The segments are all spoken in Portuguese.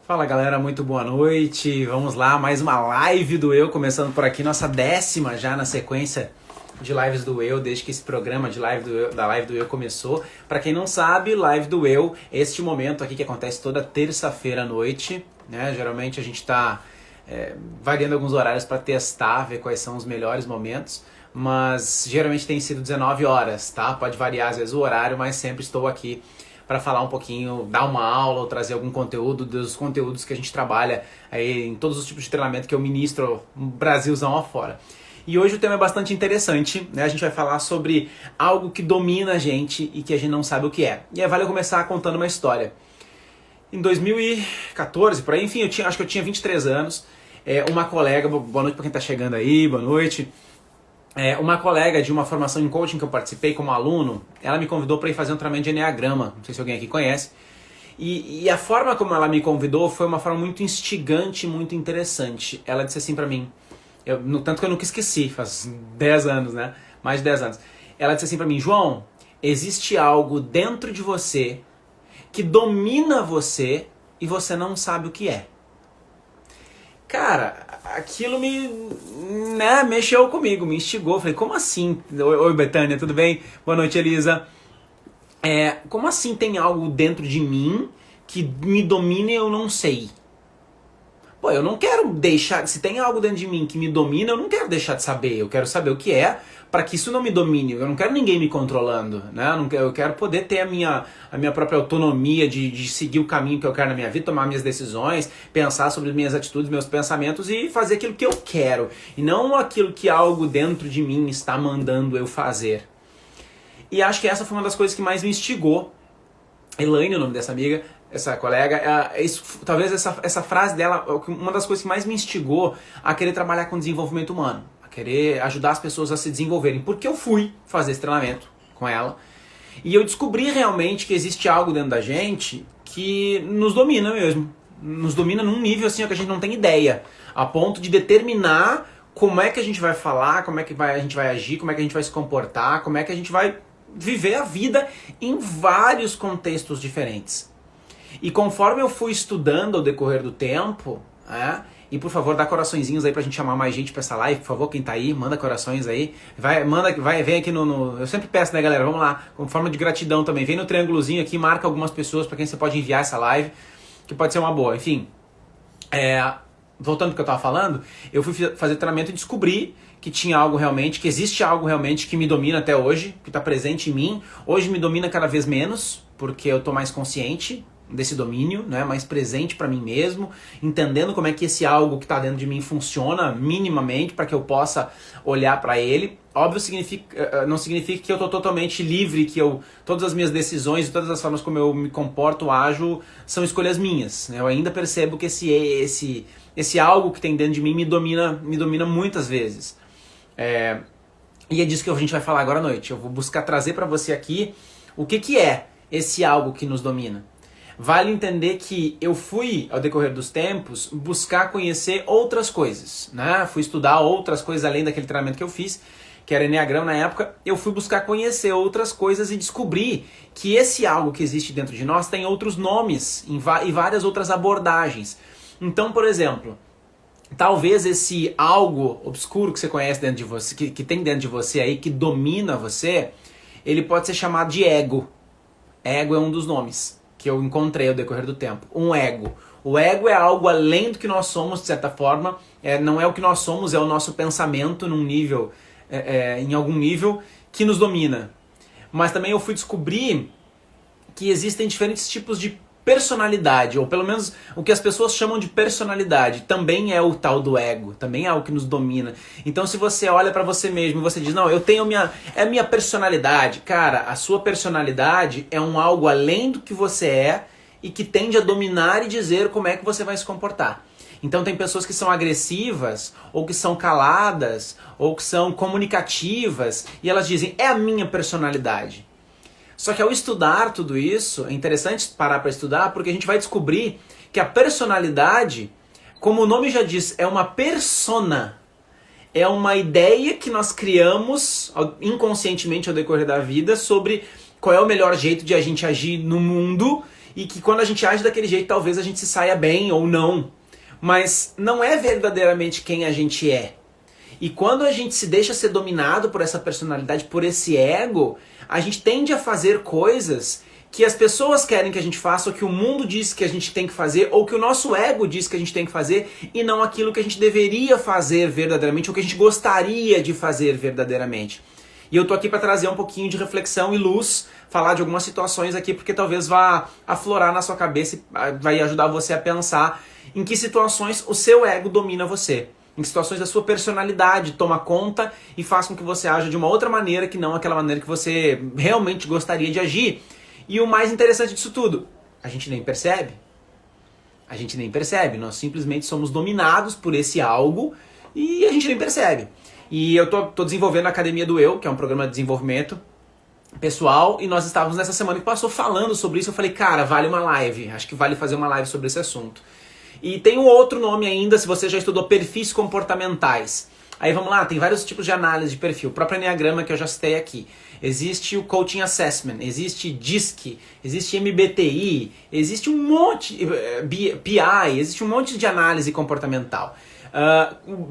Fala galera, muito boa noite. Vamos lá, mais uma live do Eu, começando por aqui, nossa 10ª já na sequência de lives do Eu, desde que esse programa de live do Eu, da live do Eu começou. Para quem não sabe, live do Eu, este momento aqui que acontece toda terça-feira à noite, né? Geralmente a gente está variando alguns horários para testar, ver quais são os melhores momentos, mas geralmente tem sido 19 horas, tá? Pode variar às vezes o horário, mas sempre estou aqui para falar um pouquinho, dar uma aula ou trazer algum conteúdo dos conteúdos que a gente trabalha aí em todos os tipos de treinamento que eu ministro no Brasilzão afora. E hoje o tema é bastante interessante, né? A gente vai falar sobre algo que domina a gente e que a gente não sabe o que é. E aí vale eu começar contando uma história. Em 2014, por aí, enfim, acho que eu tinha 23 anos, uma colega, boa noite para quem está chegando aí, boa noite. Uma colega de uma formação em coaching que eu participei como aluno, ela me convidou para ir fazer um treinamento de Enneagrama, não sei se alguém aqui conhece, e a forma como ela me convidou foi uma forma muito instigante, muito interessante. Ela disse assim para mim, tanto que eu nunca esqueci, faz 10 anos, né? Mais de 10 anos. Ela disse assim para mim, João, existe algo dentro de você que domina você e você não sabe o que é. Cara, aquilo mexeu comigo, me instigou. Falei, como assim? Oi, Betânia, tudo bem? Boa noite, Elisa. Como assim tem algo dentro de mim que me domina e eu não sei? Pô, eu não quero deixar... Se tem algo dentro de mim que me domina, eu não quero deixar de saber. Eu quero saber o que é para que isso não me domine. Eu não quero ninguém me controlando, né? Eu quero poder ter a minha própria autonomia de seguir o caminho que eu quero na minha vida, tomar minhas decisões, pensar sobre as minhas atitudes, meus pensamentos e fazer aquilo que eu quero. E não aquilo que algo dentro de mim está mandando eu fazer. E acho que essa foi uma das coisas que mais me instigou. Elaine, o nome dessa amiga, essa colega, talvez essa frase dela, uma das coisas que mais me instigou a querer trabalhar com desenvolvimento humano, a querer ajudar as pessoas a se desenvolverem, porque eu fui fazer esse treinamento com ela e eu descobri realmente que existe algo dentro da gente que nos domina mesmo, nos domina num nível assim que a gente não tem ideia, a ponto de determinar como é que a gente vai falar, como é que a gente vai agir, como é que a gente vai se comportar, como é que a gente vai viver a vida em vários contextos diferentes. E conforme eu fui estudando ao decorrer do tempo, e por favor, dá coraçõezinhos aí pra gente chamar mais gente pra essa live, por favor, quem tá aí, manda corações aí. Vem aqui eu sempre peço, né, galera, vamos lá, com forma de gratidão também. Vem no triângulozinho aqui, marca algumas pessoas pra quem você pode enviar essa live, que pode ser uma boa. Enfim, voltando ao que eu tava falando, eu fui fazer treinamento e descobri que tinha algo realmente, que existe algo realmente que me domina até hoje, que está presente em mim. Hoje me domina cada vez menos, porque eu estou mais consciente desse domínio, né, mais presente para mim mesmo, entendendo como é que esse algo que está dentro de mim funciona minimamente para que eu possa olhar para ele. Óbvio, não significa que eu estou totalmente livre, que todas as minhas decisões e todas as formas como eu me comporto, ajo, são escolhas minhas. Né? Eu ainda percebo que esse algo que tem dentro de mim me domina muitas vezes. E é disso que a gente vai falar agora à noite. Eu vou buscar trazer para você aqui o que é esse algo que nos domina. Vale entender que eu fui, ao decorrer dos tempos, buscar conhecer outras coisas, né? Fui estudar outras coisas além daquele treinamento que eu fiz, que era Enneagrama na época. Eu fui buscar conhecer outras coisas e descobri que esse algo que existe dentro de nós tem outros nomes e várias outras abordagens. Então, por exemplo, talvez esse algo obscuro que você conhece dentro de você, que tem dentro de você aí, que domina você, ele pode ser chamado de ego. Ego é um dos nomes que eu encontrei ao decorrer do tempo. Um ego. O ego é algo além do que nós somos, de certa forma. Não é o que nós somos, é o nosso pensamento num nível, em algum nível, que nos domina. Mas também eu fui descobrir que existem diferentes tipos de personalidade, ou pelo menos o que as pessoas chamam de personalidade, também é o tal do ego, também é algo que nos domina. Então se você olha pra você mesmo e você diz, não, eu tenho minha personalidade, cara, a sua personalidade é um algo além do que você é e que tende a dominar e dizer como é que você vai se comportar. Então tem pessoas que são agressivas, ou que são caladas, ou que são comunicativas, e elas dizem, é a minha personalidade. Só que ao estudar tudo isso, é interessante parar para estudar, porque a gente vai descobrir que a personalidade, como o nome já diz, é uma persona. É uma ideia que nós criamos inconscientemente ao decorrer da vida sobre qual é o melhor jeito de a gente agir no mundo e que quando a gente age daquele jeito, talvez a gente se saia bem ou não. Mas não é verdadeiramente quem a gente é. E quando a gente se deixa ser dominado por essa personalidade, por esse ego, a gente tende a fazer coisas que as pessoas querem que a gente faça, ou que o mundo diz que a gente tem que fazer, ou que o nosso ego diz que a gente tem que fazer, e não aquilo que a gente deveria fazer verdadeiramente, ou que a gente gostaria de fazer verdadeiramente. E eu tô aqui para trazer um pouquinho de reflexão e luz, falar de algumas situações aqui, porque talvez vá aflorar na sua cabeça e vai ajudar você a pensar em que situações o seu ego domina você. Em que situações a sua personalidade toma conta e faz com que você haja de uma outra maneira que não aquela maneira que você realmente gostaria de agir. E o mais interessante disso tudo, a gente nem percebe. A gente nem percebe, nós simplesmente somos dominados por esse algo e a gente nem percebe. E eu tô desenvolvendo a Academia do Eu, que é um programa de desenvolvimento pessoal, e nós estávamos nessa semana que passou falando sobre isso. Eu falei, cara, vale uma live, acho que vale fazer uma live sobre esse assunto. E tem um outro nome ainda, se você já estudou perfis comportamentais. Aí vamos lá, tem vários tipos de análise de perfil. O próprio Enneagrama que eu já citei aqui. Existe o Coaching Assessment, existe DISC, existe MBTI, existe um monte, PI, existe um monte de análise comportamental.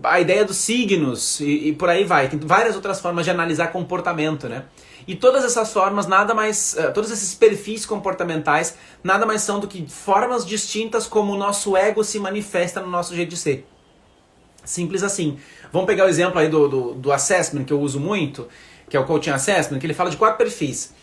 A ideia dos signos e por aí vai. Tem várias outras formas de analisar comportamento, né? E todas essas formas, todos esses perfis comportamentais, nada mais são do que formas distintas como o nosso ego se manifesta no nosso jeito de ser. Simples assim. Vamos pegar o exemplo aí do assessment, que eu uso muito, que é o Coaching Assessment, que ele fala de 4 perfis.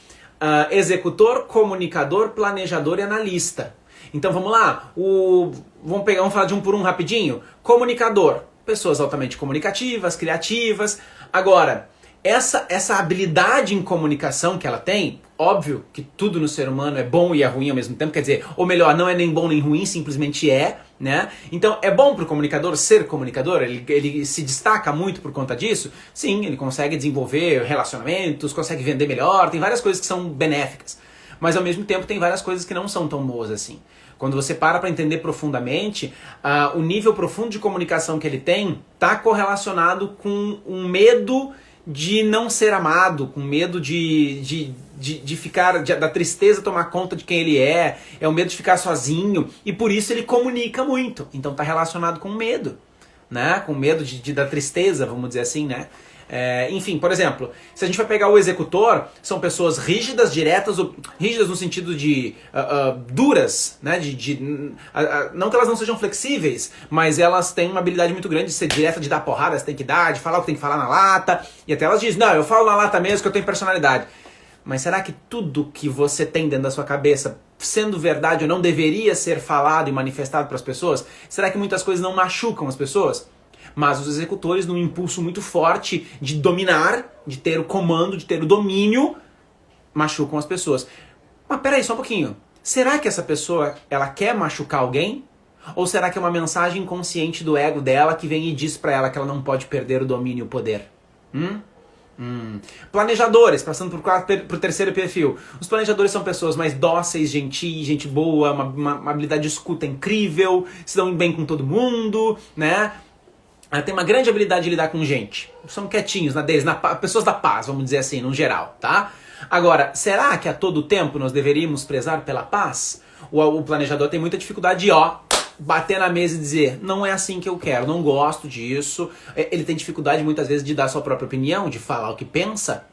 Executor, comunicador, planejador e analista. Então vamos lá, vamos falar de um por um rapidinho. Comunicador, pessoas altamente comunicativas, criativas. Agora, essa habilidade em comunicação que ela tem, óbvio que tudo no ser humano é bom e é ruim ao mesmo tempo, quer dizer, ou melhor, não é nem bom nem ruim, simplesmente é, né? Então, é bom para o comunicador ser comunicador? Ele se destaca muito por conta disso? Sim, ele consegue desenvolver relacionamentos, consegue vender melhor, tem várias coisas que são benéficas. Mas ao mesmo tempo tem várias coisas que não são tão boas assim. Quando você para entender profundamente, o nível profundo de comunicação que ele tem está correlacionado com um medo de não ser amado, com medo de ficar, da tristeza tomar conta de quem ele é o medo de ficar sozinho, e por isso ele comunica muito. Então está relacionado com medo, né? Com medo da tristeza, vamos dizer assim, né? Enfim, por exemplo, se a gente vai pegar o executor, são pessoas rígidas, diretas, rígidas no sentido de duras, né? Não que elas não sejam flexíveis, mas elas têm uma habilidade muito grande de ser direta, de dar porrada, você tem que dar, de falar o que tem que falar na lata, e até elas dizem, não, eu falo na lata mesmo que eu tenho personalidade. Mas será que tudo que você tem dentro da sua cabeça, sendo verdade ou não, deveria ser falado e manifestado para as pessoas? Será que muitas coisas não machucam as pessoas? Mas os executores, num impulso muito forte de dominar, de ter o comando, de ter o domínio, machucam as pessoas. Mas peraí, só um pouquinho. Será que essa pessoa, ela quer machucar alguém? Ou será que é uma mensagem inconsciente do ego dela que vem e diz pra ela que ela não pode perder o domínio e o poder? Planejadores, passando pro terceiro perfil. Os planejadores são pessoas mais dóceis, gentis, gente boa, uma habilidade de escuta incrível, se dão bem com todo mundo, né? Tem uma grande habilidade de lidar com gente. São quietinhos na deles, pessoas da paz, vamos dizer assim, no geral, tá? Agora, será que a todo tempo nós deveríamos prezar pela paz? O planejador tem muita dificuldade de, bater na mesa e dizer, não é assim que eu quero, não gosto disso. Ele tem dificuldade muitas vezes de dar sua própria opinião, de falar o que pensa.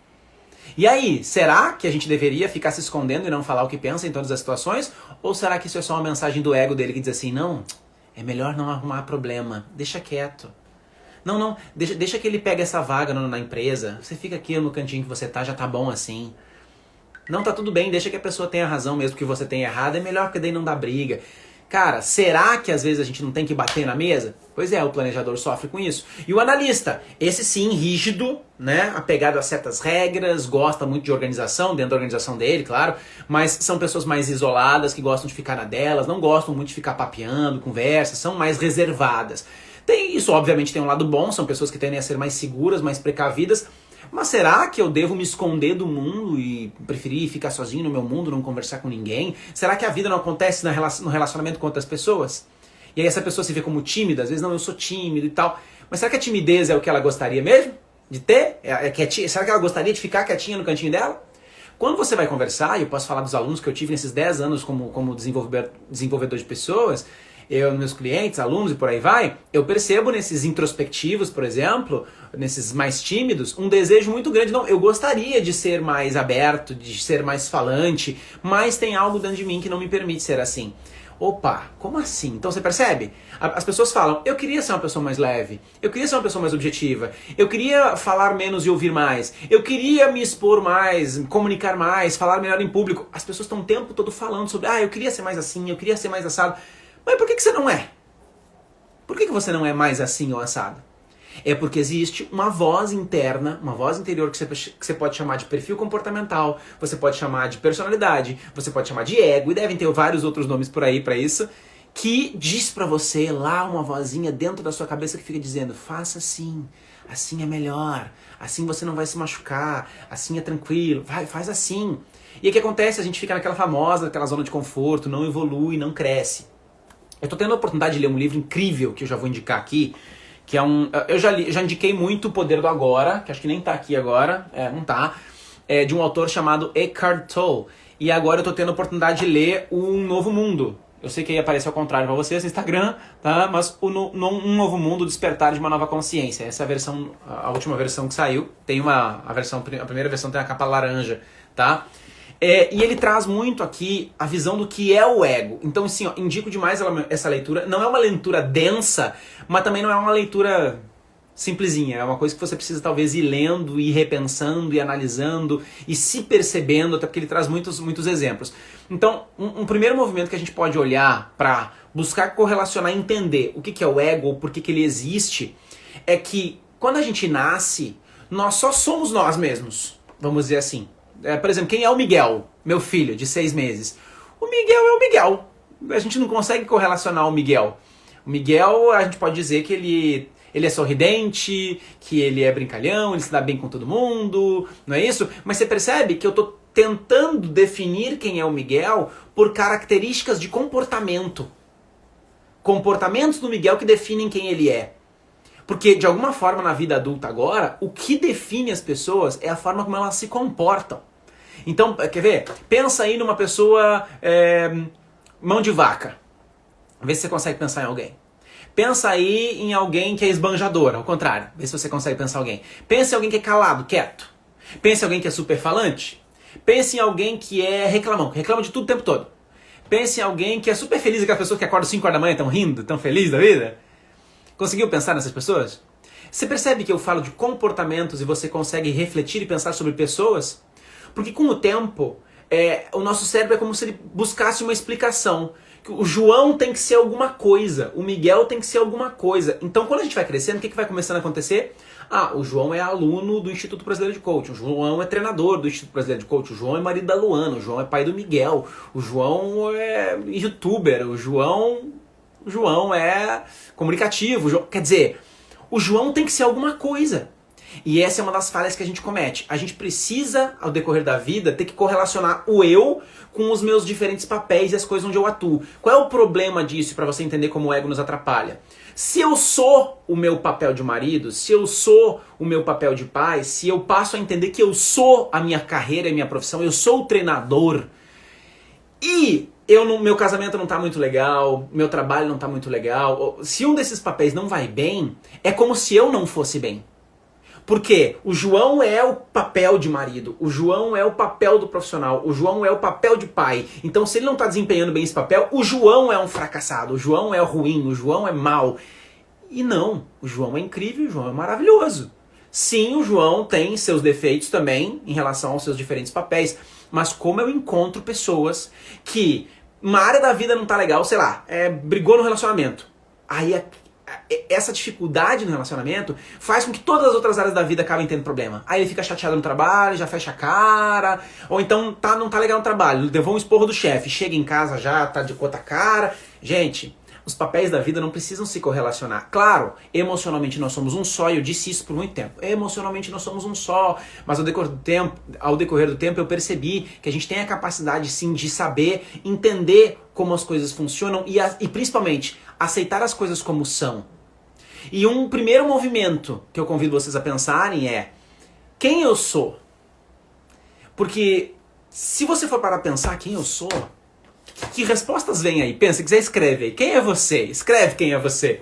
E aí, será que a gente deveria ficar se escondendo e não falar o que pensa em todas as situações? Ou será que isso é só uma mensagem do ego dele que diz assim, não, é melhor não arrumar problema, deixa quieto. Não, deixa que ele pegue essa vaga na empresa. Você fica aqui no cantinho que você tá, já tá bom assim. Não, tá tudo bem, deixa que a pessoa tenha razão mesmo que você tenha errado. É melhor porque daí não dá briga. Cara, será que às vezes a gente não tem que bater na mesa? Pois é, o planejador sofre com isso. E o analista, esse sim, rígido, né? Apegado a certas regras, gosta muito de organização, dentro da organização dele, claro. Mas são pessoas mais isoladas, que gostam de ficar na delas, não gostam muito de ficar papeando, conversa, são mais reservadas. Isso obviamente tem um lado bom, são pessoas que tendem a ser mais seguras, mais precavidas, mas será que eu devo me esconder do mundo e preferir ficar sozinho no meu mundo, não conversar com ninguém? Será que a vida não acontece no relacionamento com outras pessoas? E aí essa pessoa se vê como tímida, às vezes não, eu sou tímido e tal, mas será que a timidez é o que ela gostaria mesmo de ter? Será que ela gostaria de ficar quietinha no cantinho dela? Quando você vai conversar, e eu posso falar dos alunos que eu tive nesses 10 anos como desenvolvedor de pessoas, eu, meus clientes, alunos e por aí vai, eu percebo nesses introspectivos, por exemplo, nesses mais tímidos, um desejo muito grande. Não, eu gostaria de ser mais aberto, de ser mais falante, mas tem algo dentro de mim que não me permite ser assim. Opa, como assim? Então você percebe? As pessoas falam, eu queria ser uma pessoa mais leve, eu queria ser uma pessoa mais objetiva, eu queria falar menos e ouvir mais, eu queria me expor mais, comunicar mais, falar melhor em público. As pessoas estão o tempo todo falando sobre, eu queria ser mais assim, eu queria ser mais assado. Mas por que você não é? Por que você não é mais assim ou assado? É porque existe uma voz interna, uma voz interior que você pode chamar de perfil comportamental, você pode chamar de personalidade, você pode chamar de ego, e devem ter vários outros nomes por aí pra isso, que diz pra você lá uma vozinha dentro da sua cabeça que fica dizendo, faça assim, assim é melhor, assim você não vai se machucar, assim é tranquilo, faz assim. E o que acontece? A gente fica naquela zona de conforto, não evolui, não cresce. Eu tô tendo a oportunidade de ler um livro incrível que eu já vou indicar aqui, que é eu já indiquei muito O Poder do Agora, que acho que nem tá aqui agora, não tá, de um autor chamado Eckhart Tolle. E agora eu tô tendo a oportunidade de ler Um Novo Mundo. Eu sei que aí aparece ao contrário pra vocês no Instagram, tá? Mas Um Novo Mundo, Despertar de uma Nova Consciência. Essa é a versão, a última versão que saiu. Tem a primeira versão tem a capa laranja, tá? E ele traz muito aqui a visão do que é o ego. Então, assim, indico demais essa leitura. Não é uma leitura densa, mas também não é uma leitura simplesinha. É uma coisa que você precisa talvez ir lendo, ir repensando, e analisando, e se percebendo, até porque ele traz muitos exemplos. Então, um primeiro movimento que a gente pode olhar para buscar correlacionar e entender o que é o ego, ou por que ele existe, é que quando a gente nasce, nós só somos nós mesmos, vamos dizer assim. Por exemplo, quem é o Miguel, meu filho, de 6 meses? O Miguel é o Miguel. A gente não consegue correlacionar o Miguel. O Miguel, a gente pode dizer que ele é sorridente, que ele é brincalhão, ele se dá bem com todo mundo, não é isso? Mas você percebe que eu estou tentando definir quem é o Miguel por características de comportamento. Comportamentos do Miguel que definem quem ele é. Porque, de alguma forma, na vida adulta agora, o que define as pessoas é a forma como elas se comportam. Então, quer ver? Pensa aí numa pessoa mão de vaca. Vê se você consegue pensar em alguém. Pensa aí em alguém que é esbanjador, ao contrário. Vê se você consegue pensar em alguém. Pensa em alguém que é calado, quieto. Pensa em alguém que é super falante. Pensa em alguém que é reclamão, que reclama de tudo o tempo todo. Pensa em alguém que é super feliz, aquela pessoa que acorda às 5 horas da manhã, tão rindo, tão feliz da vida. Conseguiu pensar nessas pessoas? Você percebe que eu falo de comportamentos e você consegue refletir e pensar sobre pessoas? Porque com o tempo, o nosso cérebro é como se ele buscasse uma explicação. O João tem que ser alguma coisa, o Miguel tem que ser alguma coisa. Então quando a gente vai crescendo, o que vai começando a acontecer? O João é aluno do Instituto Brasileiro de Coaching, o João é treinador do Instituto Brasileiro de Coaching, o João é marido da Luana, o João é pai do Miguel, o João é youtuber, o João é comunicativo, quer dizer, o João tem que ser alguma coisa. E essa é uma das falhas que a gente comete. A gente precisa, ao decorrer da vida, ter que correlacionar o eu com os meus diferentes papéis e as coisas onde eu atuo. Qual é o problema disso, para você entender como o ego nos atrapalha? Se eu sou o meu papel de marido, se eu sou o meu papel de pai, se eu passo a entender que eu sou a minha carreira e a minha profissão, eu sou o treinador, e meu casamento não tá muito legal, meu trabalho não tá muito legal, se um desses papéis não vai bem, é como se eu não fosse bem. Porque o João é o papel de marido, o João é o papel do profissional, o João é o papel de pai. Então se ele não está desempenhando bem esse papel, o João é um fracassado, o João é ruim, o João é mau. E não, o João é incrível, o João é maravilhoso. Sim, o João tem seus defeitos também em relação aos seus diferentes papéis. Mas como eu encontro pessoas que uma área da vida não tá legal, sei lá, brigou no relacionamento. Aí essa dificuldade no relacionamento faz com que todas as outras áreas da vida acabem tendo problema. Aí ele fica chateado no trabalho, já fecha a cara, ou então não tá legal no trabalho, levou um esporro do chefe, chega em casa já tá de outra cara. Gente, os papéis da vida não precisam se correlacionar. Claro, emocionalmente nós somos um só, e eu disse isso por muito tempo. Emocionalmente nós somos um só, mas ao decorrer do tempo eu percebi que a gente tem a capacidade sim de saber, entender como as coisas funcionam e principalmente aceitar as coisas como são. E um primeiro movimento que eu convido vocês a pensarem é: quem eu sou? Porque se você for parar pra pensar quem eu sou, que respostas vêm aí? Pensa, se quiser escreve aí. Quem é você? Escreve quem é você.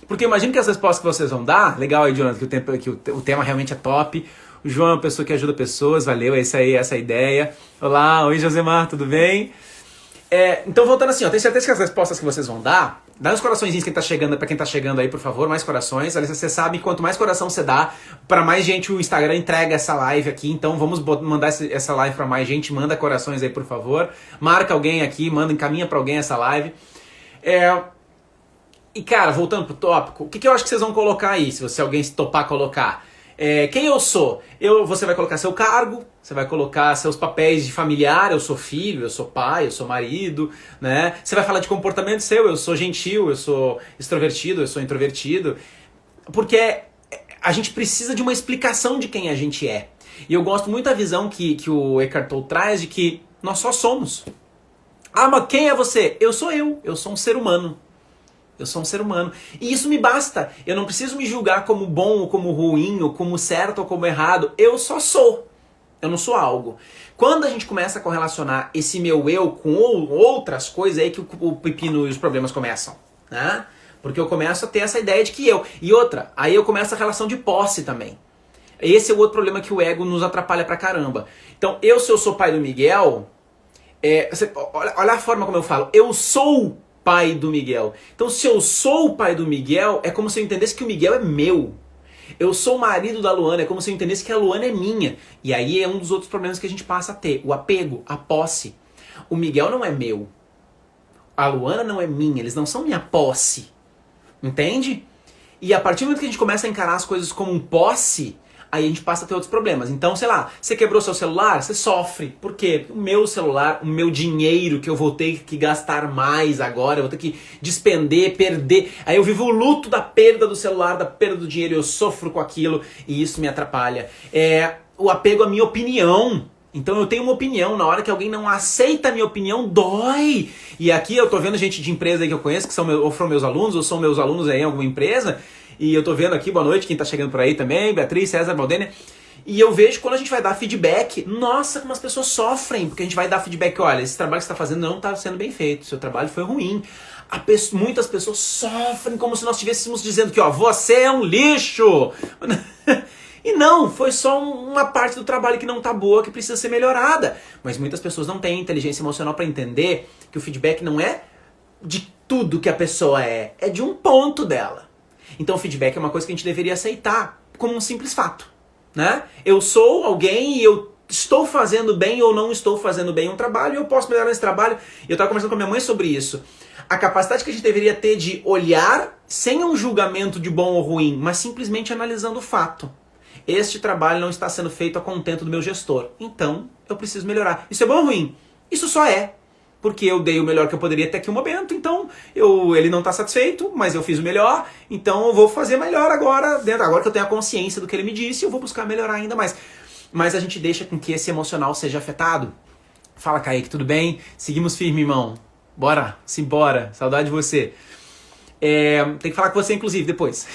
Porque eu imagino que as respostas que vocês vão dar, legal aí, Jonathan, que o tema realmente é top. O João é uma pessoa que ajuda pessoas, valeu, é isso aí, essa é a ideia. Olá, oi Josemar, tudo bem? Então voltando assim, tenho certeza que as respostas que vocês vão dar, dá uns coraçõezinhos pra quem tá chegando aí, por favor, mais corações. Aliás, você sabe, quanto mais coração você dá, pra mais gente o Instagram entrega essa live aqui, então vamos mandar essa live pra mais gente, manda corações aí, por favor. Marca alguém aqui, encaminha pra alguém essa live. E cara, voltando pro tópico, o que eu acho que vocês vão colocar aí, se alguém se topar colocar? Quem eu sou? Você vai colocar seu cargo, você vai colocar seus papéis de familiar, eu sou filho, eu sou pai, eu sou marido, né? Você vai falar de comportamento seu, eu sou gentil, eu sou extrovertido, eu sou introvertido. Porque a gente precisa de uma explicação de quem a gente é. E eu gosto muito da visão que o Eckhart Tolle traz de que nós só somos. Ah, mas quem é você? Eu sou um ser humano. Eu sou um ser humano. E isso me basta. Eu não preciso me julgar como bom ou como ruim, ou como certo ou como errado. Eu só sou. Eu não sou algo. Quando a gente começa a correlacionar esse meu eu com outras coisas, é aí que o pepino e os problemas começam. Né? Porque eu começo a ter essa ideia de que eu. E outra, aí eu começo a relação de posse também. Esse é o outro problema que o ego nos atrapalha pra caramba. Então, se eu sou pai do Miguel, olha a forma como eu falo. Eu sou pai do Miguel. Então, se eu sou o pai do Miguel, é como se eu entendesse que o Miguel é meu. Eu sou o marido da Luana, é como se eu entendesse que a Luana é minha. E aí é um dos outros problemas que a gente passa a ter. O apego, a posse. O Miguel não é meu. A Luana não é minha. Eles não são minha posse. Entende? E a partir do momento que a gente começa a encarar as coisas como um posse, aí a gente passa a ter outros problemas. Então, sei lá, você quebrou seu celular, você sofre. Por quê? O meu celular, o meu dinheiro que eu vou ter que gastar mais agora, eu vou ter que despender, perder. Aí eu vivo o luto da perda do celular, da perda do dinheiro, eu sofro com aquilo e isso me atrapalha. O apego à minha opinião. Então eu tenho uma opinião, na hora que alguém não aceita a minha opinião, dói. E aqui eu tô vendo gente de empresa aí que eu conheço, que foram meus alunos, ou são meus alunos aí em alguma empresa. E eu tô vendo aqui, boa noite, quem tá chegando por aí também, Beatriz, César, Valdênia. E eu vejo quando a gente vai dar feedback, nossa, como as pessoas sofrem, porque a gente vai dar feedback, olha, esse trabalho que você tá fazendo não tá sendo bem feito, seu trabalho foi ruim. Muitas pessoas sofrem como se nós estivéssemos dizendo que, você é um lixo. E não, foi só uma parte do trabalho que não tá boa, que precisa ser melhorada. Mas muitas pessoas não têm inteligência emocional para entender que o feedback não é de tudo que a pessoa é de um ponto dela. Então o feedback é uma coisa que a gente deveria aceitar como um simples fato, né? Eu sou alguém e eu estou fazendo bem ou não estou fazendo bem um trabalho e eu posso melhorar nesse trabalho. E eu estava conversando com a minha mãe sobre isso. A capacidade que a gente deveria ter de olhar sem um julgamento de bom ou ruim, mas simplesmente analisando o fato. Este trabalho não está sendo feito a contento do meu gestor, então eu preciso melhorar. Isso é bom ou ruim? Isso só é. Porque eu dei o melhor que eu poderia até aqui um momento, então ele não está satisfeito, mas eu fiz o melhor, então eu vou fazer melhor agora que eu tenho a consciência do que ele me disse, eu vou buscar melhorar ainda mais. Mas a gente deixa com que esse emocional seja afetado. Fala, Kaique, tudo bem? Seguimos firme, irmão. Bora, simbora, saudade de você. Tem que falar com você, inclusive, depois.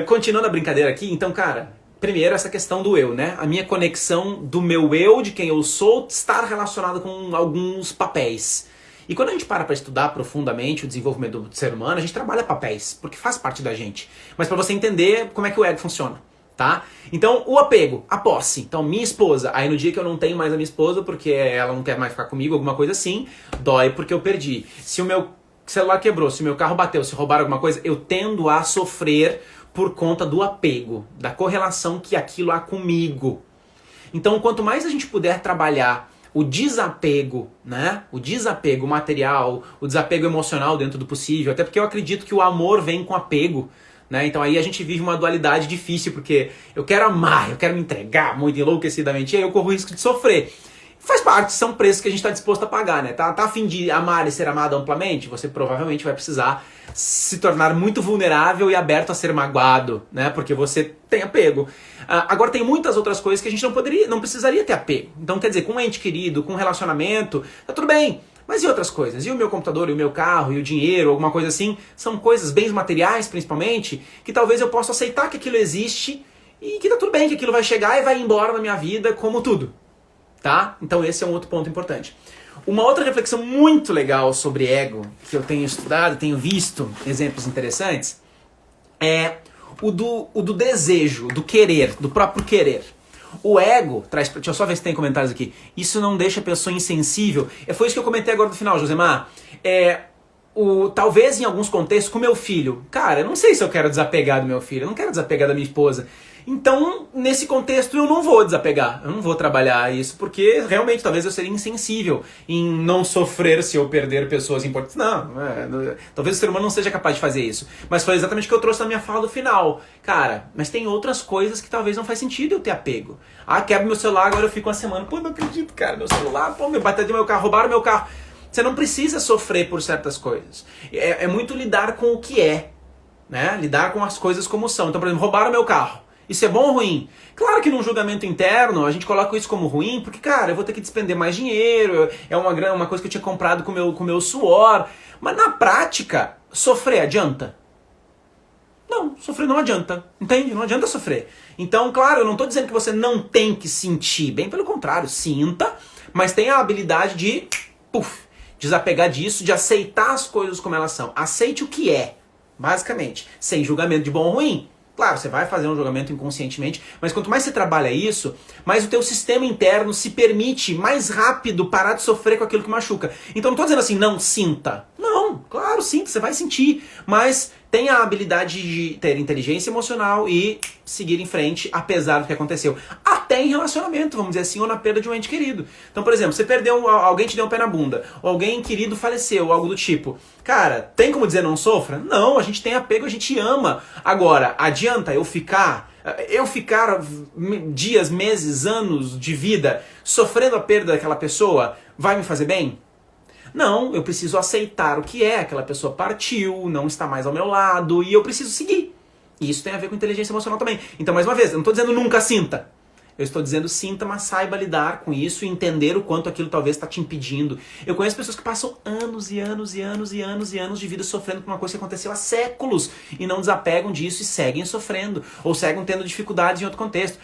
Continuando a brincadeira aqui, então, cara... Primeiro, essa questão do eu, né? A minha conexão do meu eu, de quem eu sou, estar relacionado com alguns papéis. E quando a gente para estudar profundamente o desenvolvimento do ser humano, a gente trabalha papéis, porque faz parte da gente. Mas para você entender como é que o ego funciona, tá? Então, o apego, a posse. Então, minha esposa, aí no dia que eu não tenho mais a minha esposa, porque ela não quer mais ficar comigo, alguma coisa assim, dói porque eu perdi. Se o meu celular quebrou, se o meu carro bateu, se roubaram alguma coisa, eu tendo a sofrer por conta do apego, da correlação que aquilo há comigo. Então, quanto mais a gente puder trabalhar o desapego, né? O desapego material, o desapego emocional dentro do possível, até porque eu acredito que o amor vem com apego, né? Então aí a gente vive uma dualidade difícil, porque eu quero amar, eu quero me entregar muito enlouquecidamente, e aí eu corro o risco de sofrer. Faz parte, são preços que a gente está disposto a pagar, né? Tá a fim de amar e ser amado amplamente? Você provavelmente vai precisar se tornar muito vulnerável e aberto a ser magoado, né? Porque você tem apego. Agora tem muitas outras coisas que a gente não precisaria ter apego. Então, quer dizer, com um ente querido, com um relacionamento, tá tudo bem. Mas e outras coisas? E o meu computador, e o meu carro, e o dinheiro, alguma coisa assim? São coisas, bens materiais principalmente, que talvez eu possa aceitar que aquilo existe e que tá tudo bem, que aquilo vai chegar e vai embora na minha vida como tudo. tá? Então esse é um outro ponto importante. Uma outra reflexão muito legal sobre ego, que eu tenho estudado, tenho visto exemplos interessantes, é o do desejo, do querer, do próprio querer. O ego traz... Deixa eu só ver se tem comentários aqui. Isso não deixa a pessoa insensível. Foi isso que eu comentei agora no final, Josemar. Talvez em alguns contextos com meu filho. Cara, eu não sei se eu quero desapegar do meu filho. Eu não quero desapegar da minha esposa. Então, nesse contexto, eu não vou desapegar. Eu não vou trabalhar isso, porque realmente talvez eu seria insensível em não sofrer se eu perder pessoas importantes. Não, talvez o ser humano não seja capaz de fazer isso. Mas foi exatamente o que eu trouxe na minha fala do final. Cara, mas tem outras coisas que talvez não faz sentido eu ter apego. Quebra meu celular, agora eu fico uma semana. Pô, não acredito, cara, meu celular, bateu meu carro, roubaram meu carro. Você não precisa sofrer por certas coisas. É muito lidar com o que é, né? Lidar com as coisas como são. Então, por exemplo, roubaram meu carro. Isso é bom ou ruim? Claro que num julgamento interno a gente coloca isso como ruim, porque, cara, eu vou ter que despender mais dinheiro, é uma coisa que eu tinha comprado com o meu suor. Mas na prática, sofrer adianta? Não, sofrer não adianta. Entende? Não adianta sofrer. Então, claro, eu não estou dizendo que você não tem que sentir. Bem pelo contrário, sinta, mas tenha a habilidade de desapegar disso, de aceitar as coisas como elas são. Aceite o que é, basicamente, sem julgamento de bom ou ruim. Claro, você vai fazer um julgamento inconscientemente, mas quanto mais você trabalha isso, mais o teu sistema interno se permite mais rápido parar de sofrer com aquilo que machuca. Então não estou dizendo assim, não sinta. Não, claro, sinta, você vai sentir, mas tenha a habilidade de ter inteligência emocional e seguir em frente, apesar do que aconteceu. Até em relacionamento, vamos dizer assim, ou na perda de um ente querido. Então, por exemplo, você perdeu, alguém te deu um pé na bunda, ou alguém querido faleceu, algo do tipo. Cara, tem como dizer não sofra? Não, a gente tem apego, a gente ama. Agora, adianta eu ficar dias, meses, anos de vida sofrendo a perda daquela pessoa, vai me fazer bem? Não, eu preciso aceitar o que é, aquela pessoa partiu, não está mais ao meu lado, e eu preciso seguir. E isso tem a ver com inteligência emocional também. Então, mais uma vez, eu não estou dizendo nunca sinta. Eu estou dizendo sinta, mas saiba lidar com isso e entender o quanto aquilo talvez está te impedindo. Eu conheço pessoas que passam anos e anos e anos e anos e anos de vida sofrendo por uma coisa que aconteceu há séculos e não desapegam disso e seguem sofrendo. Ou seguem tendo dificuldades em outro contexto.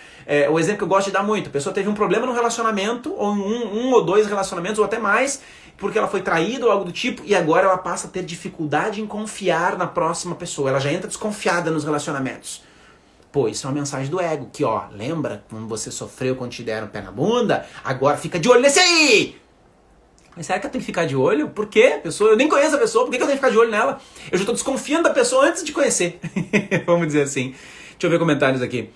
O exemplo que eu gosto de dar muito. A pessoa teve um problema no relacionamento, ou um ou dois relacionamentos, ou até mais, porque ela foi traída ou algo do tipo, e agora ela passa a ter dificuldade em confiar na próxima pessoa. Ela já entra desconfiada nos relacionamentos. Pô, isso é uma mensagem do ego, que lembra quando você sofreu quando te deram o pé na bunda? Agora fica de olho nesse aí! Mas será que eu tenho que ficar de olho? Por quê? Eu nem conheço a pessoa, por que eu tenho que ficar de olho nela? Eu já estou desconfiando da pessoa antes de conhecer. Vamos dizer assim. Deixa eu ver comentários aqui.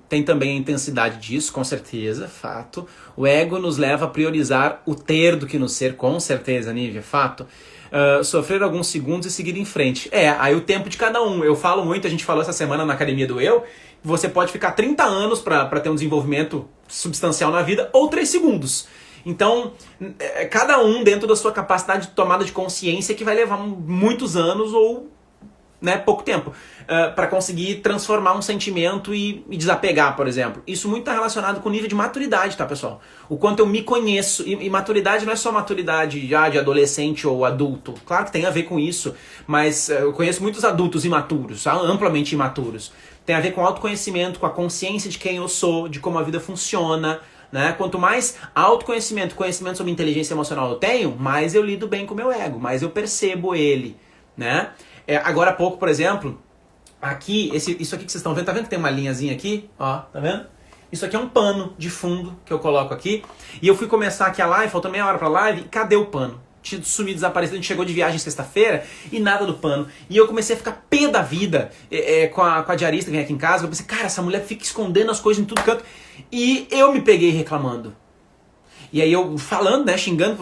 Tem também a intensidade disso, com certeza, fato. O ego nos leva a priorizar o ter do que no ser, com certeza, Nívia, fato. Sofrer alguns segundos e seguir em frente. Aí o tempo de cada um. Eu falo muito, a gente falou essa semana na Academia do Eu, você pode ficar 30 anos para ter um desenvolvimento substancial na vida, ou 3 segundos. Então, cada um dentro da sua capacidade de tomada de consciência que vai levar muitos anos ou pouco tempo para conseguir transformar um sentimento e desapegar, por exemplo. Isso muito está relacionado com o nível de maturidade, tá, pessoal? O quanto eu me conheço. E maturidade não é só maturidade de adolescente ou adulto. Claro que tem a ver com isso, mas eu conheço muitos adultos imaturos, amplamente imaturos. Tem a ver com autoconhecimento, com a consciência de quem eu sou, de como a vida funciona, né? Quanto mais autoconhecimento, conhecimento sobre inteligência emocional eu tenho, mais eu lido bem com o meu ego, mais eu percebo ele, né? Agora há pouco, por exemplo, aqui, isso aqui que vocês estão vendo, tá vendo que tem uma linhazinha aqui? Ó, tá vendo? Isso aqui é um pano de fundo que eu coloco aqui. E eu fui começar aqui a live, faltou meia hora pra live, e cadê o pano? Tinha sumido, desaparecido, a gente chegou de viagem sexta-feira e nada do pano. E eu comecei a ficar pé da vida com a diarista que vem aqui em casa. Eu pensei, cara, essa mulher fica escondendo as coisas em tudo canto. E eu me peguei reclamando. E aí eu falando, né, xingando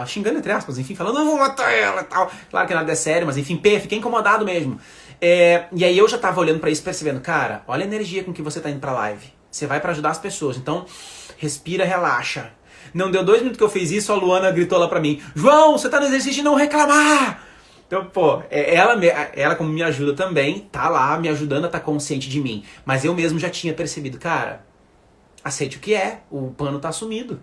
xingando entre aspas, enfim, falando, eu vou matar ela e tal. Claro que nada é sério, mas enfim, fiquei incomodado mesmo. E aí eu já tava olhando pra isso, percebendo, cara, olha a energia com que você tá indo pra live. Você vai pra ajudar as pessoas, então respira, relaxa. Não deu 2 minutos que eu fiz isso, a Luana gritou lá pra mim, João, você tá no exercício de não reclamar! Então, pô, ela como me ajuda também, tá lá me ajudando a estar consciente de mim. Mas eu mesmo já tinha percebido, cara, aceite o que é, o pano tá sumido.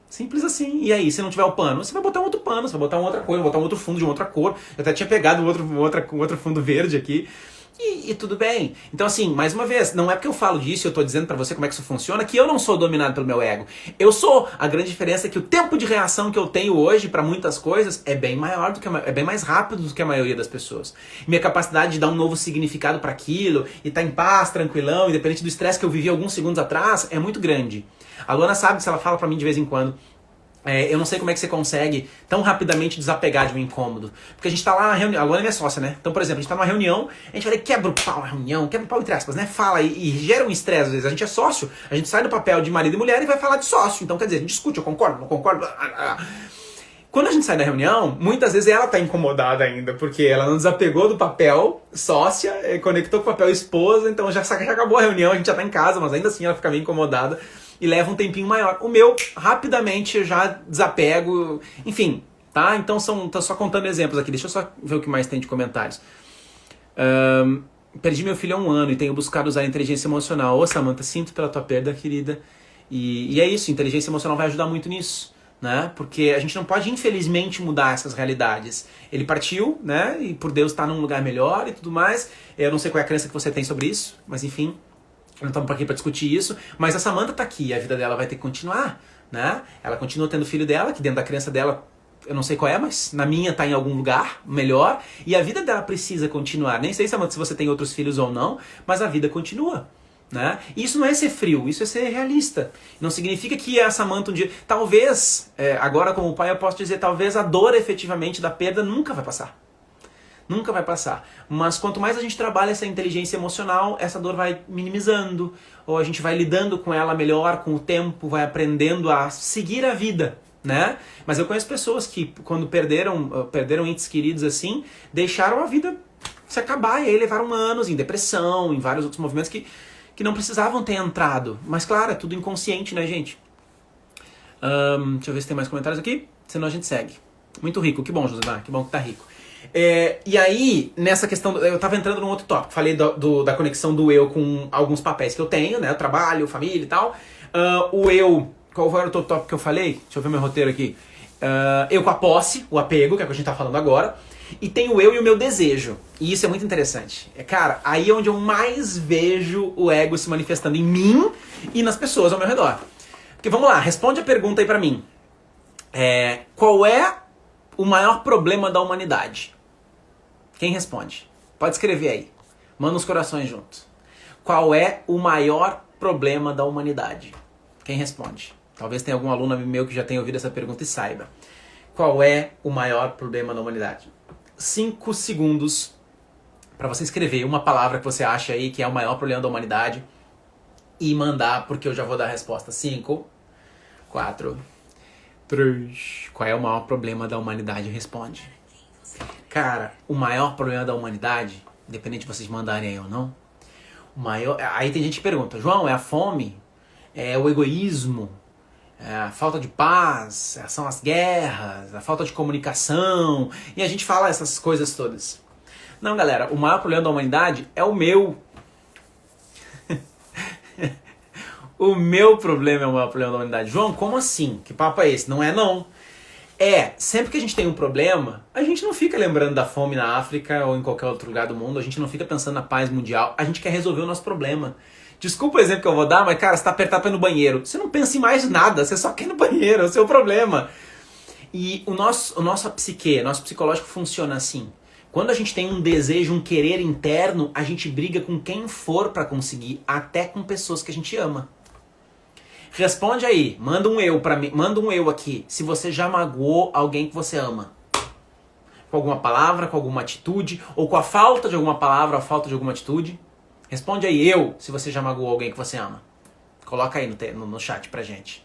Simples assim. E aí, se não tiver o pano, você vai botar um outro pano, você vai botar uma outra cor, vai botar um outro fundo de uma outra cor. Eu até tinha pegado outro fundo verde aqui. E tudo bem. Então, assim, mais uma vez, não é porque eu falo disso, eu tô dizendo pra você como é que isso funciona, que eu não sou dominado pelo meu ego. Eu sou. A grande diferença é que o tempo de reação que eu tenho hoje pra muitas coisas é bem maior do que é bem mais rápido do que a maioria das pessoas. Minha capacidade de dar um novo significado pra aquilo e estar em paz, tranquilão, independente do estresse que eu vivi alguns segundos atrás, é muito grande. A Luana sabe que se ela fala pra mim de vez em quando, eu não sei como é que você consegue tão rapidamente desapegar de um incômodo. Porque a gente tá lá na reunião, a Luana é minha sócia, né? Então, por exemplo, a gente tá numa reunião, a gente vai quebra o pau na reunião, quebra o pau entre aspas, né? Fala e gera um estresse às vezes. A gente é sócio, a gente sai do papel de marido e mulher e vai falar de sócio. Então, quer dizer, a gente discute, eu concordo, não concordo. Quando a gente sai da reunião, muitas vezes ela tá incomodada ainda, porque ela não desapegou do papel sócia, conectou com o papel esposa, então já acabou a reunião, a gente já tá em casa, mas ainda assim ela fica meio incomodada. E leva um tempinho maior. O meu, rapidamente, eu já desapego. Enfim, tá? Então, tô só contando exemplos aqui. Deixa eu só ver o que mais tem de comentários. Perdi meu filho há 1 ano e tenho buscado usar a inteligência emocional. Ô, Samantha, sinto pela tua perda, querida. E é isso, inteligência emocional vai ajudar muito nisso, né? Porque a gente não pode, infelizmente, mudar essas realidades. Ele partiu, né? E por Deus tá num lugar melhor e tudo mais. Eu não sei qual é a crença que você tem sobre isso, mas enfim... Não estamos aqui para discutir isso, mas a Samantha tá aqui e a vida dela vai ter que continuar, né? Ela continua tendo o filho dela, que dentro da crença dela, eu não sei qual é, mas na minha tá em algum lugar melhor, e a vida dela precisa continuar. Nem sei, Samantha, se você tem outros filhos ou não, mas a vida continua, né? E isso não é ser frio, isso é ser realista. Não significa que a Samantha um dia... Talvez, agora como pai eu posso dizer, talvez a dor efetivamente da perda nunca vai passar. Nunca vai passar. Mas quanto mais a gente trabalha essa inteligência emocional, essa dor vai minimizando, ou a gente vai lidando com ela melhor com o tempo, vai aprendendo a seguir a vida, né? Mas eu conheço pessoas que, quando perderam entes queridos assim, deixaram a vida se acabar, e aí levaram anos em depressão, em vários outros movimentos que não precisavam ter entrado. Mas claro, é tudo inconsciente, né, gente? Deixa eu ver se tem mais comentários aqui, senão a gente segue. Muito rico, que bom, Josimar, que bom que tá rico. E aí, nessa questão, eu tava entrando num outro tópico, falei da conexão do eu com alguns papéis que eu tenho, né, trabalho, família e tal. O eu, qual foi o outro tópico que eu falei? Deixa eu ver meu roteiro aqui. Eu com a posse, o apego, que é o que a gente tá falando agora. E tem o eu e o meu desejo. E isso é muito interessante. Cara, aí é onde eu mais vejo o ego se manifestando em mim e nas pessoas ao meu redor. Porque vamos lá, responde a pergunta aí pra mim. Qual é o maior problema da humanidade? Quem responde? Pode escrever aí. Manda os corações juntos. Qual é o maior problema da humanidade? Quem responde? Talvez tenha algum aluno meu que já tenha ouvido essa pergunta e saiba. Qual é o maior problema da humanidade? 5 segundos para você escrever uma palavra que você acha aí que é o maior problema da humanidade e mandar, porque eu já vou dar a resposta. 5, 4, 3. Qual é o maior problema da humanidade? Responde. Cara, o maior problema da humanidade, independente de vocês mandarem aí ou não, aí tem gente que pergunta, João, é a fome? É o egoísmo? É a falta de paz? São as guerras? A falta de comunicação? E a gente fala essas coisas todas. Não, galera, o maior problema da humanidade é o meu. O meu problema é o maior problema da humanidade. João, como assim? Que papo é esse? Não é não. Sempre que a gente tem um problema, a gente não fica lembrando da fome na África ou em qualquer outro lugar do mundo, a gente não fica pensando na paz mundial, a gente quer resolver o nosso problema. Desculpa o exemplo que eu vou dar, mas cara, você tá apertado pra ir no banheiro. Você não pensa em mais nada, você só quer ir no banheiro, é o seu problema. E o nosso psique, nosso psicológico funciona assim. Quando a gente tem um desejo, um querer interno, a gente briga com quem for pra conseguir, até com pessoas que a gente ama. Responde aí, manda um eu pra mim, manda um eu aqui, se você já magoou alguém que você ama. Com alguma palavra, com alguma atitude, ou com a falta de alguma palavra, a falta de alguma atitude. Responde aí, eu, se você já magoou alguém que você ama. Coloca aí no chat pra gente.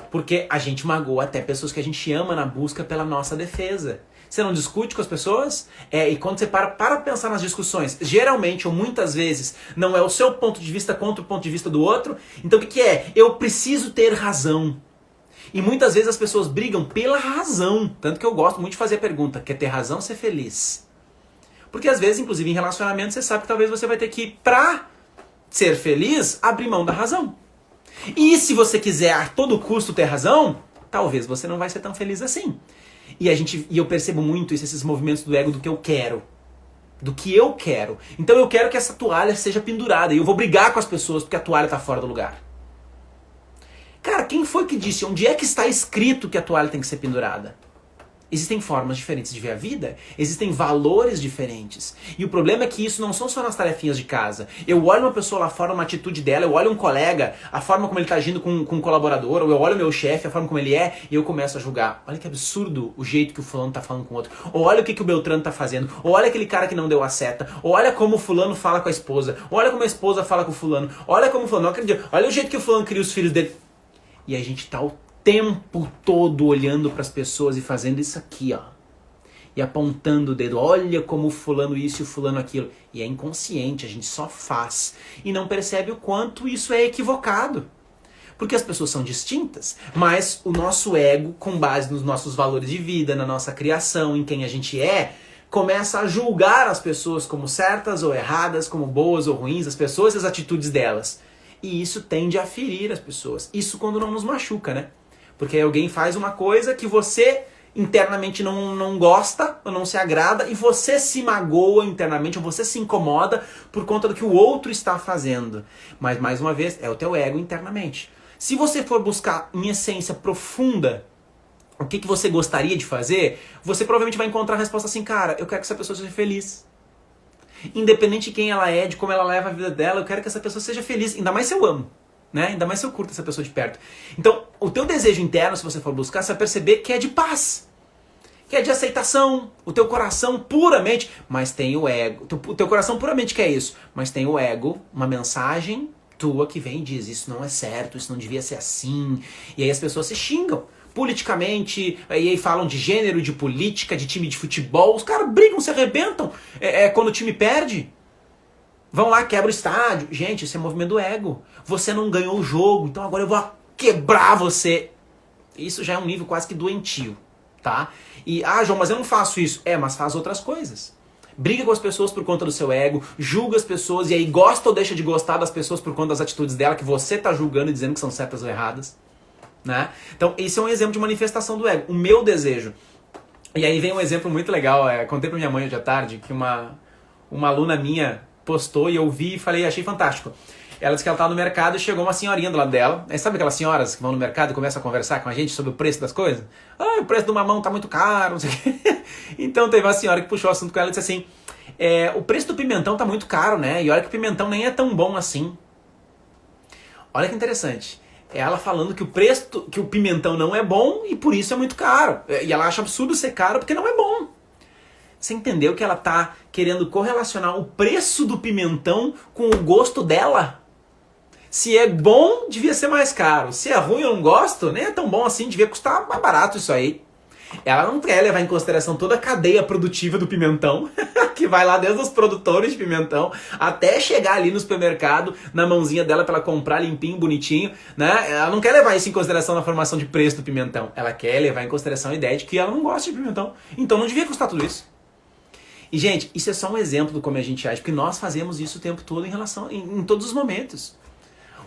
Porque a gente magoa até pessoas que a gente ama na busca pela nossa defesa. Você não discute com as pessoas? E quando você para pensar nas discussões, geralmente ou muitas vezes não é o seu ponto de vista contra o ponto de vista do outro. Então o que é? Eu preciso ter razão. E muitas vezes as pessoas brigam pela razão. Tanto que eu gosto muito de fazer a pergunta, quer ter razão ou ser feliz? Porque às vezes, inclusive em relacionamento, você sabe que talvez você vai ter que, pra ser feliz, abrir mão da razão. E se você quiser a todo custo ter razão, talvez você não vai ser tão feliz assim. E eu percebo muito esses movimentos do ego do que eu quero. do que eu quero. Então eu quero que essa toalha seja pendurada e eu vou brigar com as pessoas porque a toalha está fora do lugar. Cara, quem foi que disse? Onde é que está escrito que a toalha tem que ser pendurada? Existem formas diferentes de ver a vida, existem valores diferentes. E o problema é que isso não são só nas tarefinhas de casa. Eu olho uma pessoa lá fora, uma atitude dela, eu olho um colega, a forma como ele está agindo com um colaborador, ou eu olho o meu chefe, a forma como ele é, e eu começo a julgar. Olha que absurdo o jeito que o fulano está falando com o outro. Ou olha o que o Beltrano está fazendo. Ou olha aquele cara que não deu a seta. Ou olha como o fulano fala com a esposa. Ou olha como a esposa fala com o fulano. Olha como o fulano, não acredito. Olha o jeito que o fulano cria os filhos dele. E a gente tá o tempo todo olhando para as pessoas e fazendo isso aqui, ó. E apontando o dedo, olha como o fulano isso e o fulano aquilo. E é inconsciente, a gente só faz. E não percebe o quanto isso é equivocado. Porque as pessoas são distintas, mas o nosso ego, com base nos nossos valores de vida, na nossa criação, em quem a gente é, começa a julgar as pessoas como certas ou erradas, como boas ou ruins, as pessoas e as atitudes delas. E isso tende a ferir as pessoas. Isso quando não nos machuca, né? Porque alguém faz uma coisa que você internamente não gosta ou não se agrada e você se magoa internamente ou você se incomoda por conta do que o outro está fazendo. Mas, mais uma vez, é o teu ego internamente. Se você for buscar em essência profunda o que você gostaria de fazer, você provavelmente vai encontrar a resposta assim, cara, eu quero que essa pessoa seja feliz. Independente de quem ela é, de como ela leva a vida dela, eu quero que essa pessoa seja feliz, ainda mais se eu amo, né? Ainda mais se eu curto essa pessoa de perto. Então, o teu desejo interno, se você for buscar, você vai perceber que é de paz, que é de aceitação, o teu coração puramente, mas tem o ego, o teu coração puramente quer isso, mas tem o ego, uma mensagem tua que vem e diz, isso não é certo, isso não devia ser assim, e aí as pessoas se xingam. Politicamente, e aí falam de gênero, de política, de time de futebol. Os caras brigam, se arrebentam quando o time perde. Vão lá, quebra o estádio. Gente, isso é movimento do ego. Você não ganhou o jogo, então agora eu vou quebrar você. Isso já é um nível quase que doentio, tá? E, João, mas eu não faço isso. Mas faz outras coisas. Briga com as pessoas por conta do seu ego, julga as pessoas e aí gosta ou deixa de gostar das pessoas por conta das atitudes dela que você tá julgando e dizendo que são certas ou erradas. Né? Então, esse é um exemplo de manifestação do ego. O meu desejo. E aí vem um exemplo muito legal. Contei pra minha mãe hoje à tarde que uma aluna minha postou e eu vi e falei, achei fantástico. Ela disse que ela estava no mercado e chegou uma senhorinha do lado dela. Aí sabe aquelas senhoras que vão no mercado e começam a conversar com a gente sobre o preço das coisas? O preço do mamão tá muito caro, não sei o quê. Então teve uma senhora que puxou o assunto com ela e disse assim, o preço do pimentão tá muito caro, né? E olha que o pimentão nem é tão bom assim. Olha que interessante. Ela falando que o pimentão não é bom e por isso é muito caro. E ela acha absurdo ser caro porque não é bom. Você entendeu que ela tá querendo correlacionar o preço do pimentão com o gosto dela? Se é bom, devia ser mais caro. Se é ruim, eu não gosto, nem é tão bom assim, devia custar mais barato isso aí. Ela não quer levar em consideração toda a cadeia produtiva do pimentão, que vai lá desde os produtores de pimentão até chegar ali no supermercado, na mãozinha dela para ela comprar limpinho, bonitinho, né? Ela não quer levar isso em consideração na formação de preço do pimentão. Ela quer levar em consideração a ideia de que ela não gosta de pimentão. Então não devia custar tudo isso. E, gente, isso é só um exemplo do como a gente age, porque nós fazemos isso o tempo todo em todos os momentos.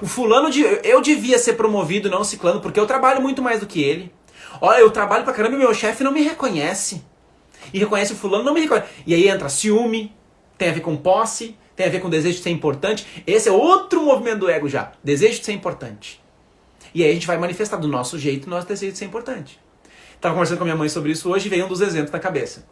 O fulano, eu devia ser promovido, não ciclano, porque eu trabalho muito mais do que ele. Olha, eu trabalho pra caramba e meu chefe não me reconhece. E reconhece o fulano, não me reconhece. E aí entra ciúme, tem a ver com posse, tem a ver com desejo de ser importante. Esse é outro movimento do ego já. Desejo de ser importante. E aí a gente vai manifestar do nosso jeito o nosso desejo de ser importante. Estava conversando com a minha mãe sobre isso hoje e veio um dos exemplos na cabeça.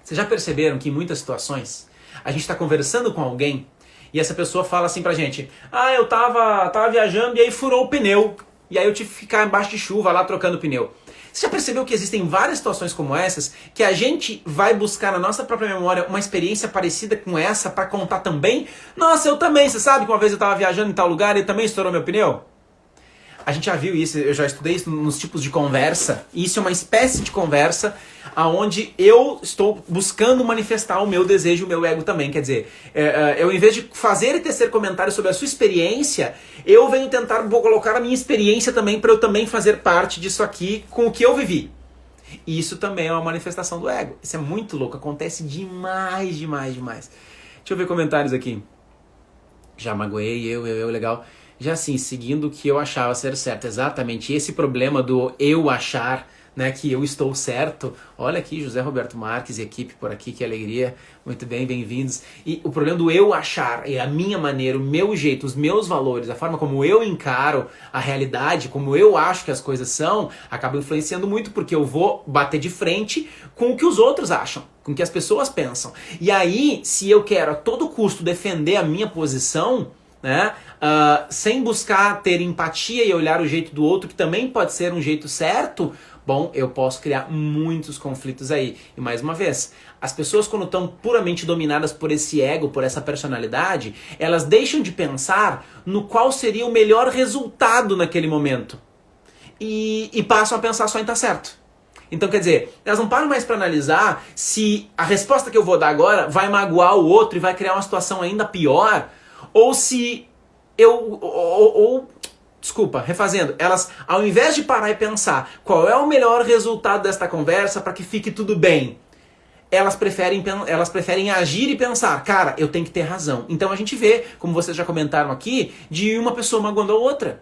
Vocês já perceberam que em muitas situações a gente está conversando com alguém e essa pessoa fala assim pra gente, eu tava viajando e aí furou o pneu. E aí eu tive que ficar embaixo de chuva lá trocando pneu. Você já percebeu que existem várias situações como essas que a gente vai buscar na nossa própria memória uma experiência parecida com essa para contar também? Nossa, eu também, você sabe que uma vez eu estava viajando em tal lugar e também estourou meu pneu? A gente já viu isso, eu já estudei isso nos tipos de conversa, e isso é uma espécie de conversa onde eu estou buscando manifestar o meu desejo, o meu ego também. Quer dizer, eu em vez de fazer e tecer comentários sobre a sua experiência, eu venho tentar colocar a minha experiência também para eu também fazer parte disso aqui com o que eu vivi. E isso também é uma manifestação do ego. Isso é muito louco, acontece demais, demais, demais. Deixa eu ver comentários aqui. Já magoei, legal. Já assim, seguindo o que eu achava ser certo. Exatamente, esse problema do eu achar né, que eu estou certo. Olha aqui, José Roberto Marques e equipe por aqui, que alegria. Muito bem, bem-vindos. E o problema do eu achar, é a minha maneira, o meu jeito, os meus valores, a forma como eu encaro a realidade, como eu acho que as coisas são, acaba influenciando muito, porque eu vou bater de frente com o que os outros acham, com o que as pessoas pensam. E aí, se eu quero a todo custo defender a minha posição, né, sem buscar ter empatia e olhar o jeito do outro, que também pode ser um jeito certo, bom, eu posso criar muitos conflitos aí. E mais uma vez, as pessoas quando estão puramente dominadas por esse ego, por essa personalidade, elas deixam de pensar no qual seria o melhor resultado naquele momento. E passam a pensar só em estar certo. Então, quer dizer, elas não param mais para analisar se a resposta que eu vou dar agora vai magoar o outro e vai criar uma situação ainda pior, ou se desculpa, refazendo, elas, ao invés de parar e pensar qual é o melhor resultado desta conversa para que fique tudo bem, elas preferem agir e pensar, cara, eu tenho que ter razão. Então a gente vê, como vocês já comentaram aqui, de uma pessoa magoando a outra.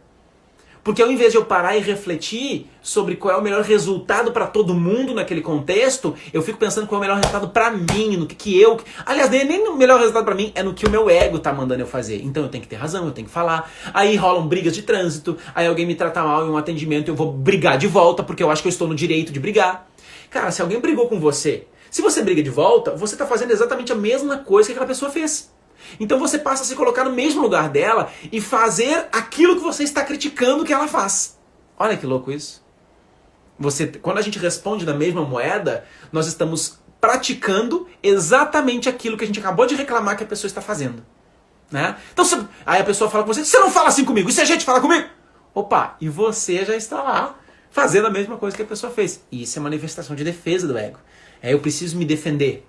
Porque ao invés de eu parar e refletir sobre qual é o melhor resultado para todo mundo naquele contexto, eu fico pensando qual é o melhor resultado para mim, no que eu... Aliás, nem o melhor resultado para mim, é no que o meu ego tá mandando eu fazer. Então eu tenho que ter razão, eu tenho que falar. Aí rolam brigas de trânsito, aí alguém me trata mal em um atendimento, eu vou brigar de volta porque eu acho que eu estou no direito de brigar. Cara, se alguém brigou com você, se você briga de volta, você tá fazendo exatamente a mesma coisa que aquela pessoa fez. Então você passa a se colocar no mesmo lugar dela e fazer aquilo que você está criticando que ela faz. Olha que louco isso. Quando a gente responde da mesma moeda, nós estamos praticando exatamente aquilo que a gente acabou de reclamar que a pessoa está fazendo. Né? Então, aí a pessoa fala com você não fala assim comigo, isso é jeito de falar comigo? Opa, e você já está lá fazendo a mesma coisa que a pessoa fez. E isso é manifestação de defesa do ego. Eu preciso me defender.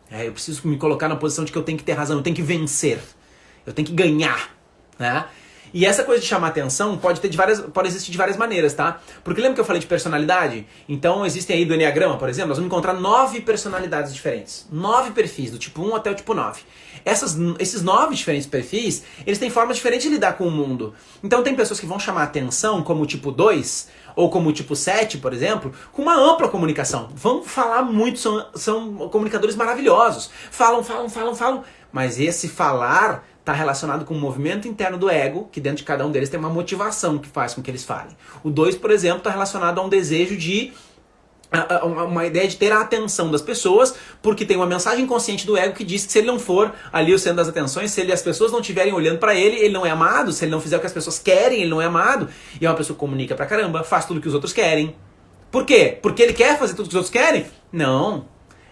Eu preciso me colocar na posição de que eu tenho que ter razão, eu tenho que vencer, eu tenho que ganhar, né? E essa coisa de chamar atenção pode existir de várias maneiras, tá? Porque lembra que eu falei de personalidade? Então existem aí do Enneagrama, por exemplo, nós vamos encontrar 9 personalidades diferentes, 9 perfis, do tipo 1 até o tipo 9. Esses 9 diferentes perfis, eles têm formas diferentes de lidar com o mundo. Então tem pessoas que vão chamar atenção como o tipo 2, ou como o tipo 7, por exemplo, com uma ampla comunicação. Vão falar muito, são comunicadores maravilhosos. Falam, mas esse falar está relacionado com o movimento interno do ego, que dentro de cada um deles tem uma motivação que faz com que eles falem. O 2, por exemplo, está relacionado a um desejo de... uma ideia de ter a atenção das pessoas, porque tem uma mensagem consciente do ego que diz que se ele não for ali o centro das atenções, se as pessoas não estiverem olhando pra ele, ele não é amado, se ele não fizer o que as pessoas querem, ele não é amado, e é uma pessoa que comunica pra caramba, faz tudo o que os outros querem. Por quê? Porque ele quer fazer tudo o que os outros querem? Não.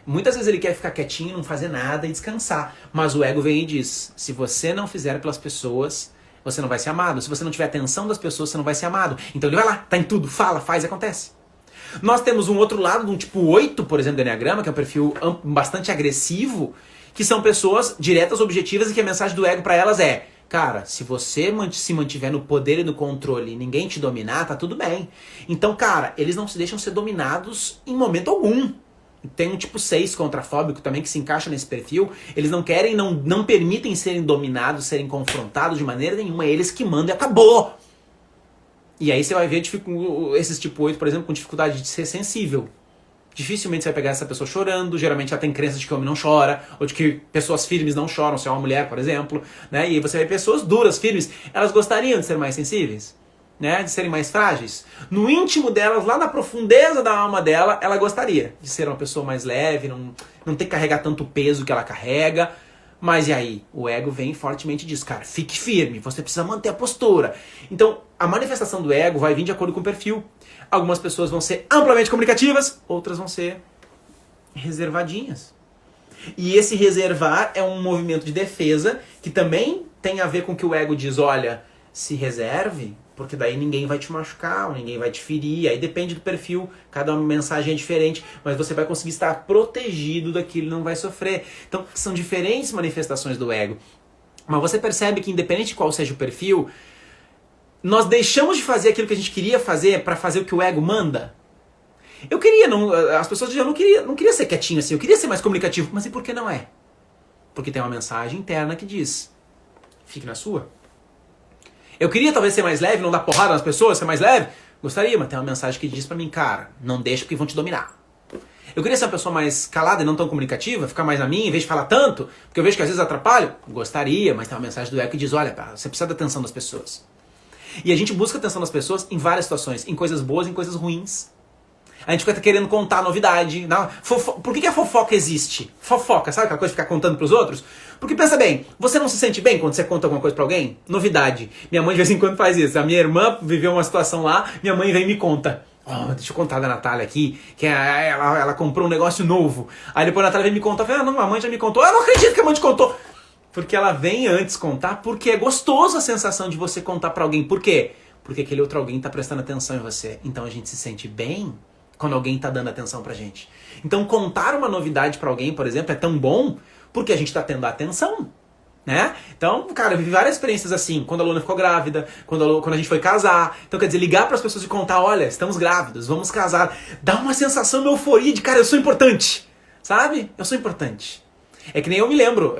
Muitas vezes ele quer ficar quietinho, não fazer nada e descansar, mas o ego vem e diz, se você não fizer pelas pessoas, você não vai ser amado, se você não tiver atenção das pessoas, você não vai ser amado. Então ele vai lá, tá em tudo, fala, faz e acontece. Nós temos um outro lado, de um tipo 8, por exemplo, do Enneagrama, que é um perfil bastante agressivo, que são pessoas diretas, objetivas, e que a mensagem do ego para elas é, cara, se você se mantiver no poder e no controle e ninguém te dominar, tá tudo bem. Então, cara, eles não se deixam ser dominados em momento algum. Tem um tipo 6 contrafóbico também que se encaixa nesse perfil. Eles não querem, não permitem serem dominados, serem confrontados de maneira nenhuma. É eles que mandam e acabou. E aí você vai ver esses tipo 8, por exemplo, com dificuldade de ser sensível. Dificilmente você vai pegar essa pessoa chorando, geralmente ela tem crença de que homem não chora, ou de que pessoas firmes não choram, se é uma mulher, por exemplo. Né? E aí você vê pessoas duras, firmes, elas gostariam de ser mais sensíveis, né? De serem mais frágeis. No íntimo delas, lá na profundeza da alma dela, ela gostaria de ser uma pessoa mais leve, não ter que carregar tanto peso que ela carrega. Mas e aí? O ego vem fortemente e diz, cara, fique firme, você precisa manter a postura. Então, a manifestação do ego vai vir de acordo com o perfil. Algumas pessoas vão ser amplamente comunicativas, outras vão ser reservadinhas. E esse reservar é um movimento de defesa que também tem a ver com que o ego diz, olha, se reserve, porque daí ninguém vai te machucar, ninguém vai te ferir, aí depende do perfil, cada mensagem é diferente, mas você vai conseguir estar protegido daquilo, não vai sofrer. Então, são diferentes manifestações do ego. Mas você percebe que independente de qual seja o perfil, nós deixamos de fazer aquilo que a gente queria fazer para fazer o que o ego manda. Eu queria, as pessoas diziam, eu não queria ser quietinho assim, eu queria ser mais comunicativo, mas e por que não é? Porque tem uma mensagem interna que diz, fique na sua. Eu queria talvez ser mais leve, não dar porrada nas pessoas, ser mais leve, Gostaria, mas tem uma mensagem que diz pra mim, cara, não deixa porque vão te dominar. Eu queria ser uma pessoa mais calada e não tão comunicativa, ficar mais na minha, em vez de falar tanto, porque eu vejo que às vezes atrapalho. Gostaria, mas tem uma mensagem do ego que diz, olha, você precisa da atenção das pessoas. E a gente busca a atenção das pessoas em várias situações, em coisas boas, em coisas ruins. A gente fica querendo contar novidade. Por que a fofoca existe? Fofoca, sabe aquela coisa de ficar contando pros outros? Porque pensa bem, você não se sente bem quando você conta alguma coisa pra alguém? Novidade. Minha mãe de vez em quando faz isso. A minha irmã viveu uma situação lá, minha mãe vem e me conta. Oh, deixa eu contar da Natália aqui, que ela comprou um negócio novo. Aí depois a Natália vem me contar, ah, não, a mãe já me contou. Eu não acredito que a mãe te contou. Porque ela vem antes contar, porque é gostoso a sensação de você contar pra alguém. Por quê? Porque aquele outro alguém tá prestando atenção em você. Então a gente se sente bem quando alguém tá dando atenção pra gente. Então contar uma novidade pra alguém, por exemplo, é tão bom porque a gente tá tendo atenção, né? Então, cara, eu vivi várias experiências assim, quando a Luna ficou grávida, quando a gente foi casar. Então, quer dizer, ligar pras pessoas e contar, olha, estamos grávidos, vamos casar. Dá uma sensação de euforia de, cara, eu sou importante, sabe? Eu sou importante. É que nem eu me lembro,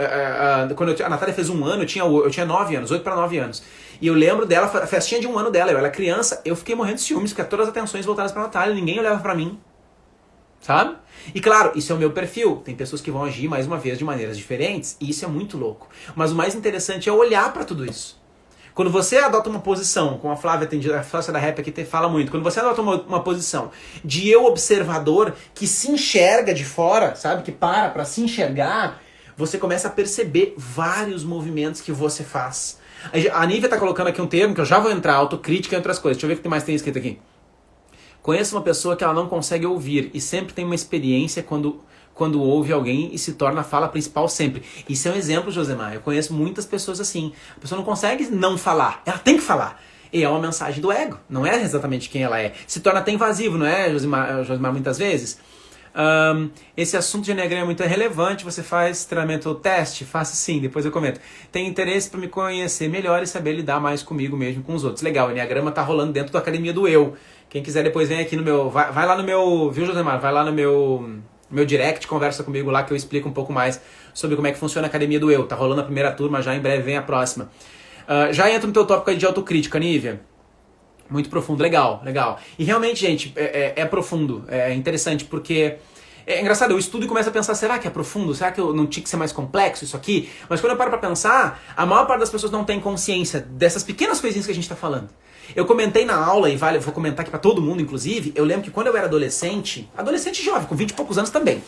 quando a Natália fez 1 ano, eu tinha 9 anos, 8 para 9 anos. E eu lembro dela, a festinha de 1 ano dela, eu era criança, eu fiquei morrendo de ciúmes, porque todas as atenções voltadas pra Natália, ninguém olhava pra mim. Sabe? E claro, isso é o meu perfil. Tem pessoas que vão agir, mais uma vez, de maneiras diferentes, e isso é muito louco. Mas o mais interessante é olhar pra tudo isso. Quando você adota uma posição, como a Flávia da Rap aqui fala muito, quando você adota uma posição de eu observador que se enxerga de fora, sabe? Que para se enxergar, você começa a perceber vários movimentos que você faz. A Nívia tá colocando aqui um termo que eu já vou entrar, autocrítica e outras coisas. Deixa eu ver o que tem escrito aqui. Conheço uma pessoa que ela não consegue ouvir e sempre tem uma experiência quando ouve alguém e se torna a fala principal sempre. Isso é um exemplo, Josemar. Eu conheço muitas pessoas assim. A pessoa não consegue não falar. Ela tem que falar. E é uma mensagem do ego. Não é exatamente quem ela é. Se torna até invasivo, não é, Josemar muitas vezes? Esse assunto de Enneagrama é muito relevante. Você faz treinamento ou teste? Faça sim, depois eu comento. Tem interesse para me conhecer melhor e saber lidar mais comigo mesmo e com os outros. Legal, o Enneagrama tá rolando dentro da Academia do Eu. Quem quiser depois vem aqui no meu... Vai lá no meu... Viu, Josemar? Vai lá no meu direct, conversa comigo lá que eu explico um pouco mais sobre como é que funciona a Academia do Eu. Tá rolando a primeira turma, já em breve vem a próxima. Já entra no teu tópico aí de autocrítica, Nívia. Muito profundo, legal. E realmente, gente, é profundo, é interessante, porque... É engraçado, eu estudo e começo a pensar, será que é profundo? Será que eu não tinha que ser mais complexo isso aqui? Mas quando eu paro pra pensar, a maior parte das pessoas não tem consciência dessas pequenas coisinhas que a gente tá falando. Eu comentei na aula, e vou comentar aqui pra todo mundo, inclusive, eu lembro que quando eu era adolescente jovem, com 20 e poucos anos também,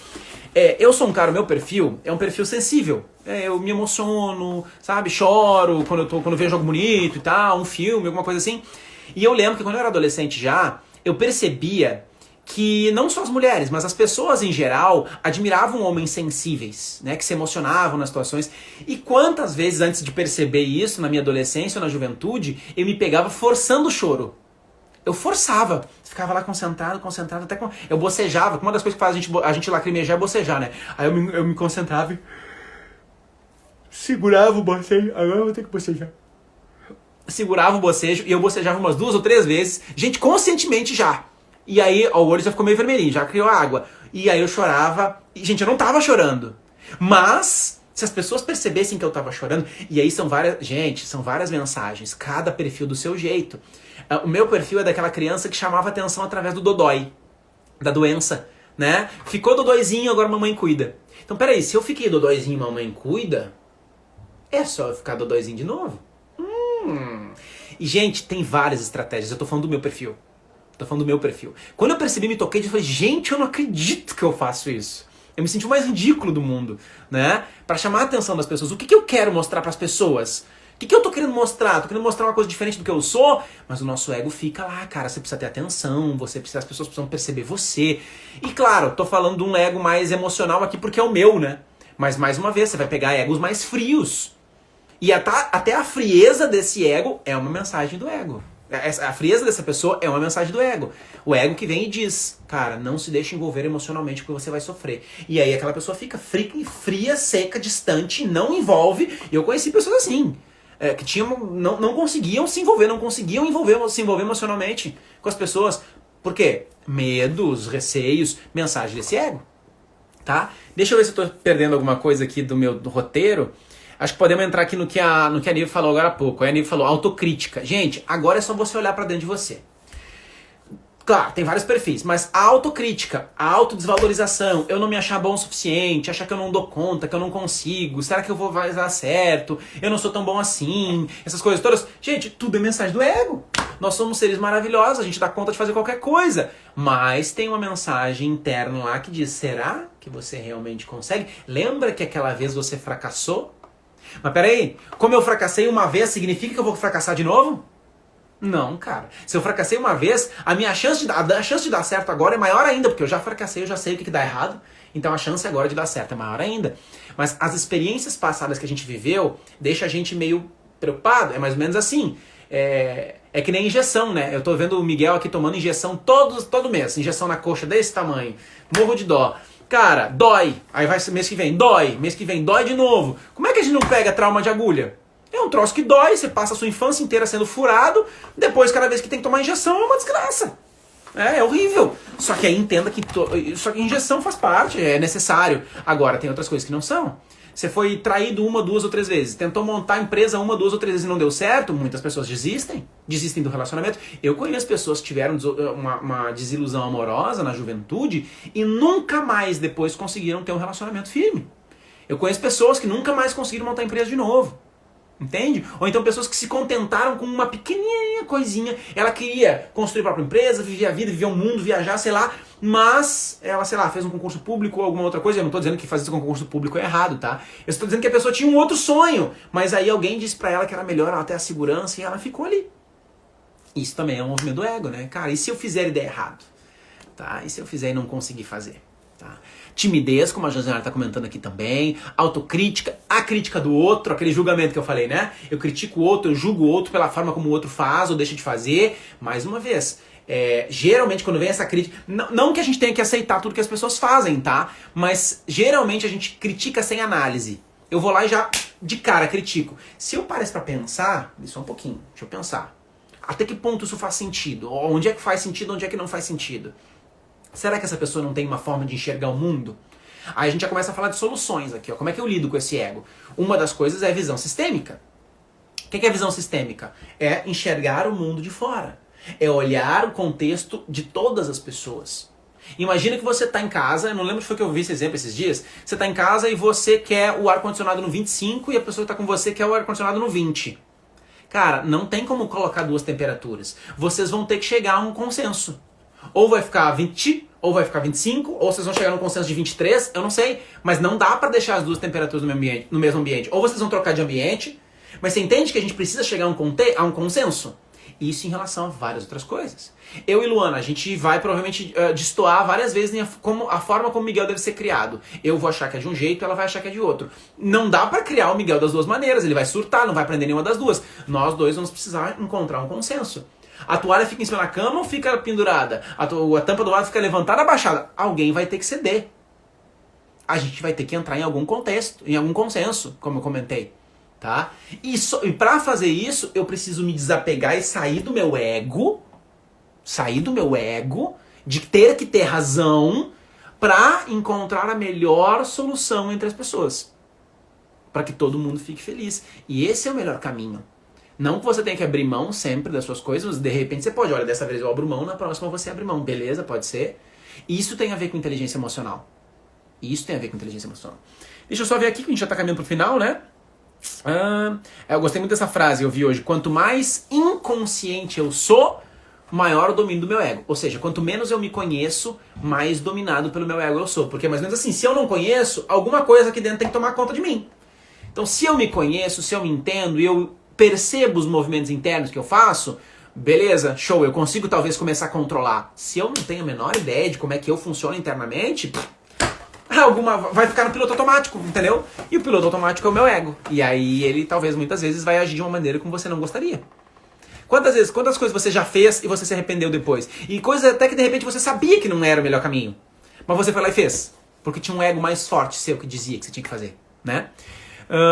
eu sou um cara, o meu perfil é um perfil sensível. Eu me emociono, sabe, choro quando eu vejo algo bonito e tal, um filme, alguma coisa assim. E eu lembro que quando eu era adolescente já, eu percebia que não só as mulheres, mas as pessoas em geral admiravam homens sensíveis, né, que se emocionavam nas situações. E quantas vezes antes de perceber isso, na minha adolescência ou na juventude, eu me pegava forçando o choro. Eu forçava, ficava lá concentrado, até eu bocejava. Uma das coisas que faz a gente lacrimejar é bocejar, né? Aí eu me concentrava e segurava o bocejo. Agora eu vou ter que bocejar. Segurava o bocejo e eu bocejava umas 2 ou 3 vezes, gente, conscientemente já. E aí, ó, o olho já ficou meio vermelhinho, já criou água. E aí eu chorava. E, gente, eu não tava chorando. Mas, se as pessoas percebessem que eu tava chorando... E aí são várias mensagens. Cada perfil do seu jeito. O meu perfil é daquela criança que chamava atenção através do dodói. Da doença, né? Ficou dodóizinho, agora mamãe cuida. Então, peraí, se eu fiquei dodóizinho e mamãe cuida... É só eu ficar dodóizinho de novo? E, gente, tem várias estratégias. Eu tô falando do meu perfil. Quando eu percebi, me toquei, eu falei, gente, eu não acredito que eu faço isso. Eu me senti o mais ridículo do mundo, né? Pra chamar a atenção das pessoas. O que eu quero mostrar pras pessoas? O que eu tô querendo mostrar? Tô querendo mostrar uma coisa diferente do que eu sou, mas o nosso ego fica lá, cara, você precisa ter atenção, as pessoas precisam perceber você. E claro, tô falando de um ego mais emocional aqui porque é o meu, né? Mas mais uma vez, você vai pegar egos mais frios. E até a frieza desse ego é uma mensagem do ego. A frieza dessa pessoa é uma mensagem do ego. O ego que vem e diz, cara, não se deixe envolver emocionalmente porque você vai sofrer. E aí aquela pessoa fica fria, seca, distante, não envolve. E eu conheci pessoas assim, que não conseguiam se envolver, se envolver emocionalmente com as pessoas. Por quê? Medos, receios, mensagem desse ego. Tá? Deixa eu ver se eu tô perdendo alguma coisa aqui do roteiro. Acho que podemos entrar aqui no que a Nívia falou agora há pouco. A Nívia falou autocrítica. Gente, agora é só você olhar pra dentro de você. Claro, tem vários perfis, mas a autocrítica, a autodesvalorização, eu não me achar bom o suficiente, achar que eu não dou conta, que eu não consigo, será que eu vou vai dar certo, eu não sou tão bom assim, essas coisas todas. Gente, tudo é mensagem do ego. Nós somos seres maravilhosos, a gente dá conta de fazer qualquer coisa, mas tem uma mensagem interna lá que diz, será que você realmente consegue? Lembra que aquela vez você fracassou? Mas peraí, como eu fracassei uma vez, significa que eu vou fracassar de novo? Não, cara. Se eu fracassei uma vez, a chance de dar certo agora é maior ainda, porque eu já fracassei, eu já sei o que dá errado, então a chance agora de dar certo é maior ainda. Mas as experiências passadas que a gente viveu deixa a gente meio preocupado, é mais ou menos assim. É que nem injeção, né? Eu tô vendo o Miguel aqui tomando injeção todo mês, injeção na coxa desse tamanho, morro de dó. Cara, dói, aí vai mês que vem, dói, mês que vem, dói de novo. Como é que a gente não pega trauma de agulha? É um troço que dói, você passa a sua infância inteira sendo furado, depois cada vez que tem que tomar injeção é uma desgraça. É horrível. Só que aí entenda que só que injeção faz parte, é necessário. Agora, tem outras coisas que não são. Você foi traído 1, 2 ou 3 vezes, tentou montar a empresa 1, 2 ou 3 vezes e não deu certo, muitas pessoas desistem do relacionamento. Eu conheço pessoas que tiveram uma desilusão amorosa na juventude e nunca mais depois conseguiram ter um relacionamento firme. Eu conheço pessoas que nunca mais conseguiram montar a empresa de novo. Entende? Ou então pessoas que se contentaram com uma pequenininha coisinha. Ela queria construir a própria empresa, viver a vida, viver o mundo, viajar, sei lá. Mas ela, sei lá, fez um concurso público ou alguma outra coisa. Eu não estou dizendo que fazer esse concurso público é errado, tá? Eu estou dizendo que a pessoa tinha um outro sonho. Mas aí alguém disse pra ela que era melhor ela ter a segurança e ela ficou ali. Isso também é um movimento do ego, né? Cara, e se eu fizer e der errado? Tá? E se eu fizer e não conseguir fazer? Tá? Timidez, como a Josiana está comentando aqui também, autocrítica, a crítica do outro, aquele julgamento que eu falei, né? Eu critico o outro, eu julgo o outro pela forma como o outro faz ou deixa de fazer. Mais uma vez, geralmente quando vem essa crítica, não que a gente tenha que aceitar tudo que as pessoas fazem, tá? Mas geralmente a gente critica sem análise. Eu vou lá e já de cara critico. Se eu parar pra pensar, só um pouquinho, deixa eu pensar. Até que ponto isso faz sentido? Onde é que faz sentido, onde é que não faz sentido? Será que essa pessoa não tem uma forma de enxergar o mundo? Aí a gente já começa a falar de soluções aqui, ó. Como é que eu lido com esse ego? Uma das coisas é a visão sistêmica. O que é a visão sistêmica? É enxergar o mundo de fora. É olhar o contexto de todas as pessoas. Imagina que você está em casa, eu não lembro se foi que eu vi esse exemplo esses dias. Você está em casa e você quer o ar-condicionado no 25 e a pessoa que está com você quer o ar-condicionado no 20. Cara, não tem como colocar duas temperaturas. Vocês vão ter que chegar a um consenso. Ou vai ficar 20, ou vai ficar 25, ou vocês vão chegar num consenso de 23, eu não sei. Mas não dá pra deixar as duas temperaturas no mesmo ambiente. Ou vocês vão trocar de ambiente, mas você entende que a gente precisa chegar a um consenso? Isso em relação a várias outras coisas. Eu e Luana, a gente vai provavelmente destoar várias vezes a forma como o Miguel deve ser criado. Eu vou achar que é de um jeito, ela vai achar que é de outro. Não dá pra criar o Miguel das duas maneiras, ele vai surtar, não vai aprender nenhuma das duas. Nós dois vamos precisar encontrar um consenso. A toalha fica em cima da cama ou fica pendurada? A tampa do vaso fica levantada ou abaixada? Alguém vai ter que ceder. A gente vai ter que entrar em algum contexto, em algum consenso, como eu comentei. Tá? E pra fazer isso, eu preciso me desapegar e sair do meu ego, de ter que ter razão, pra encontrar a melhor solução entre as pessoas. Pra que todo mundo fique feliz. E esse é o melhor caminho. Não que você tenha que abrir mão sempre das suas coisas, de repente você pode, olha, dessa vez eu abro mão, na próxima você abre mão, beleza, pode ser. Isso tem a ver com inteligência emocional. Deixa eu só ver aqui, que a gente já tá caminhando pro final, né? Eu gostei muito dessa frase, eu vi hoje. Quanto mais inconsciente eu sou, maior o domínio do meu ego. Ou seja, quanto menos eu me conheço, mais dominado pelo meu ego eu sou. Porque é mais ou menos assim, se eu não conheço, alguma coisa aqui dentro tem que tomar conta de mim. Então se eu me conheço, se eu me entendo e eu percebo os movimentos internos que eu faço, beleza, show, eu consigo talvez começar a controlar. Se eu não tenho a menor ideia de como é que eu funciono internamente, vai ficar no piloto automático, entendeu? E o piloto automático é o meu ego. E aí ele talvez muitas vezes vai agir de uma maneira como você não gostaria. Quantas coisas você já fez e você se arrependeu depois? E coisas até que de repente você sabia que não era o melhor caminho. Mas você foi lá e fez. Porque tinha um ego mais forte seu que dizia que você tinha que fazer, né?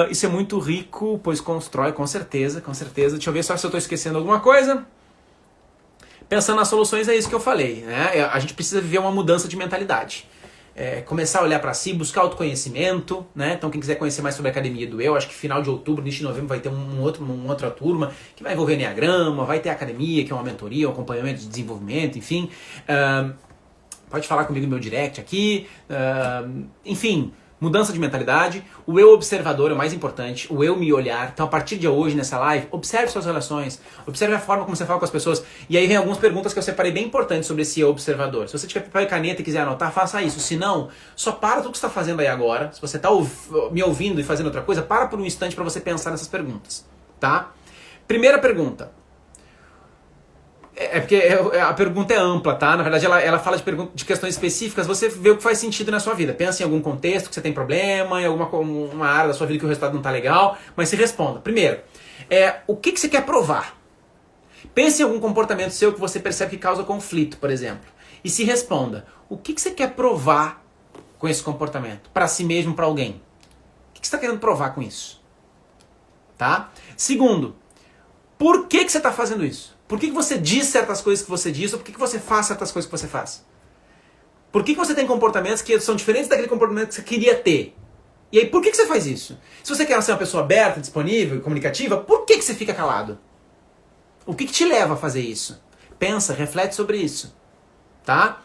Isso é muito rico, pois constrói, com certeza, com certeza. Deixa eu ver só se eu estou esquecendo alguma coisa. Pensando nas soluções, é isso que eu falei, né? A gente precisa viver uma mudança de mentalidade. começar a olhar para si, buscar autoconhecimento, né? Então quem quiser conhecer mais sobre a Academia do Eu, acho que final de outubro, início de novembro vai ter uma outra turma que vai envolver Enneagrama, vai ter a Academia, que é uma mentoria, um acompanhamento de desenvolvimento, enfim. Pode falar comigo no meu direct aqui, enfim, mudança de mentalidade, o eu observador é o mais importante, o eu me olhar. Então a partir de hoje nessa live, observe suas relações, observe a forma como você fala com as pessoas. E aí vem algumas perguntas que eu separei bem importantes sobre esse eu observador. Se você tiver papel e caneta e quiser anotar, faça isso. Se não, só para tudo que você está fazendo aí agora. Se você está me ouvindo e fazendo outra coisa, para por um instante para você pensar nessas perguntas, tá? Primeira pergunta. Porque a pergunta é ampla, tá? Na verdade, ela fala de questões específicas, você vê o que faz sentido na sua vida. Pensa em algum contexto que você tem problema, em uma área da sua vida que o resultado não tá legal, mas se responda. Primeiro, o que você quer provar? Pense em algum comportamento seu que você percebe que causa conflito, por exemplo. E se responda, o que você quer provar com esse comportamento? Para si mesmo, para alguém? O que você está querendo provar com isso? Tá? Segundo, por que você está fazendo isso? Por que você diz certas coisas que você diz ou por que você faz certas coisas que você faz? Por que você tem comportamentos que são diferentes daquele comportamento que você queria ter? E aí, por que você faz isso? Se você quer ser uma pessoa aberta, disponível, comunicativa, por que você fica calado? O que te leva a fazer isso? Pensa, reflete sobre isso. Tá?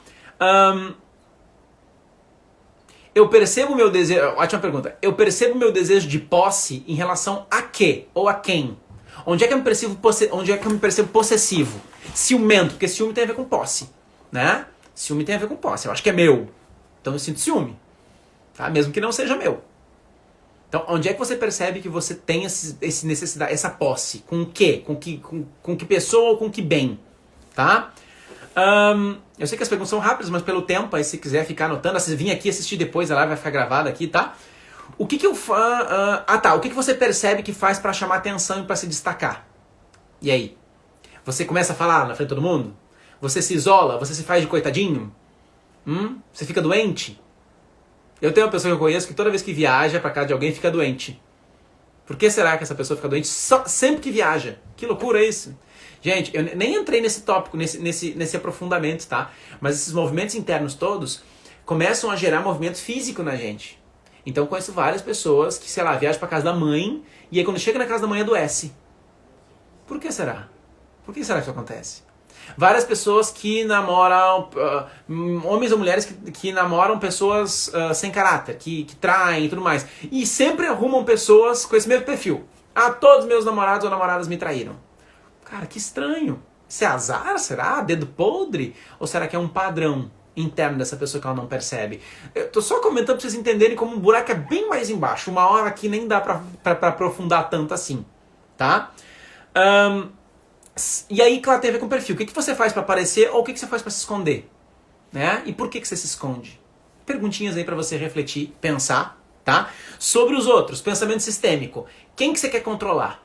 Eu percebo o meu desejo... Ótima pergunta. Eu percebo o meu desejo de posse em relação a quê? Ou a quem? Onde é que eu me percebo possessivo? Ciumento, porque ciúme tem a ver com posse, né? Ciúme tem a ver com posse, eu acho que é meu. Então eu sinto ciúme, tá? Mesmo que não seja meu. Então, onde é que você percebe que você tem esse necessidade, essa posse? Com o quê? Com que pessoa ou com que bem? Tá? Eu sei que as perguntas são rápidas, mas pelo tempo, aí se quiser ficar anotando, se vir aqui assistir depois, a live vai ficar gravada aqui, tá? O que você percebe que faz para chamar atenção e para se destacar? E aí? Você começa a falar na frente de todo mundo? Você se isola? Você se faz de coitadinho? Você fica doente? Eu tenho uma pessoa que eu conheço que toda vez que viaja para casa de alguém fica doente. Por que será que essa pessoa fica doente sempre que viaja? Que loucura é isso? Gente, eu nem entrei nesse tópico, nesse aprofundamento, tá? Mas esses movimentos internos todos começam a gerar movimento físico na gente. Então eu conheço várias pessoas que, sei lá, viajam para casa da mãe e aí quando chega na casa da mãe adoece. Por que será? Por que será que isso acontece? Várias pessoas que namoram, homens ou mulheres que namoram pessoas sem caráter, que traem e tudo mais. E sempre arrumam pessoas com esse mesmo perfil. Todos meus namorados ou namoradas me traíram. Cara, que estranho. Isso é azar? Será? Dedo podre? Ou será que é um padrão interno dessa pessoa que ela não percebe? Eu tô só comentando pra vocês entenderem como o buraco é bem mais embaixo. Uma hora aqui nem dá pra aprofundar tanto assim, tá? E aí, claro, tem a ver com o perfil. O que você faz pra aparecer ou o que você faz pra se esconder? Né? E por que você se esconde? Perguntinhas aí pra você refletir, pensar, tá? Sobre os outros, pensamento sistêmico. Quem que você quer controlar?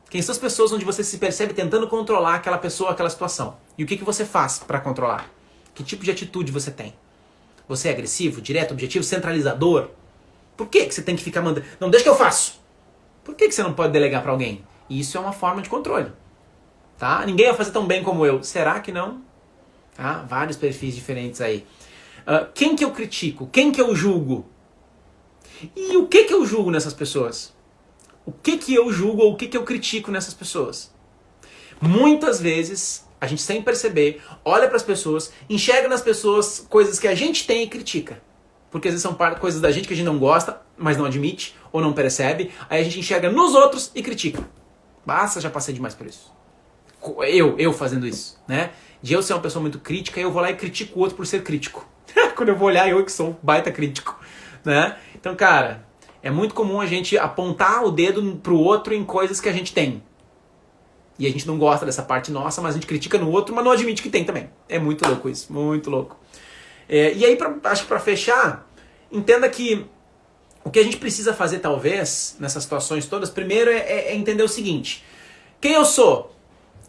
Quem são as pessoas onde você se percebe tentando controlar aquela pessoa, aquela situação? E o que você faz pra controlar? Que tipo de atitude você tem? Você é agressivo, direto, objetivo, centralizador? Por que você tem que ficar mandando? Não, deixa que eu faço. Por que você não pode delegar pra alguém? Isso é uma forma de controle. Tá? Ninguém vai fazer tão bem como eu. Será que não? Tá? Vários perfis diferentes aí. Quem que eu critico? Quem que eu julgo? E o que eu julgo nessas pessoas? O que eu julgo ou o que eu critico nessas pessoas? Muitas vezes, a gente sem perceber, olha para as pessoas, enxerga nas pessoas coisas que a gente tem e critica. Porque às vezes são coisas da gente que a gente não gosta, mas não admite ou não percebe. Aí a gente enxerga nos outros e critica. Basta, já passei demais por isso. Eu fazendo isso, né? De eu ser uma pessoa muito crítica, eu vou lá e critico o outro por ser crítico. Quando eu vou olhar, eu que sou um baita crítico, né? Então, cara, é muito comum a gente apontar o dedo pro outro em coisas que a gente tem. E a gente não gosta dessa parte nossa, mas a gente critica no outro, mas não admite que tem também. É muito louco isso, muito louco. E aí, acho que pra fechar, entenda que o que a gente precisa fazer, talvez, nessas situações todas, primeiro é entender o seguinte. Quem eu sou?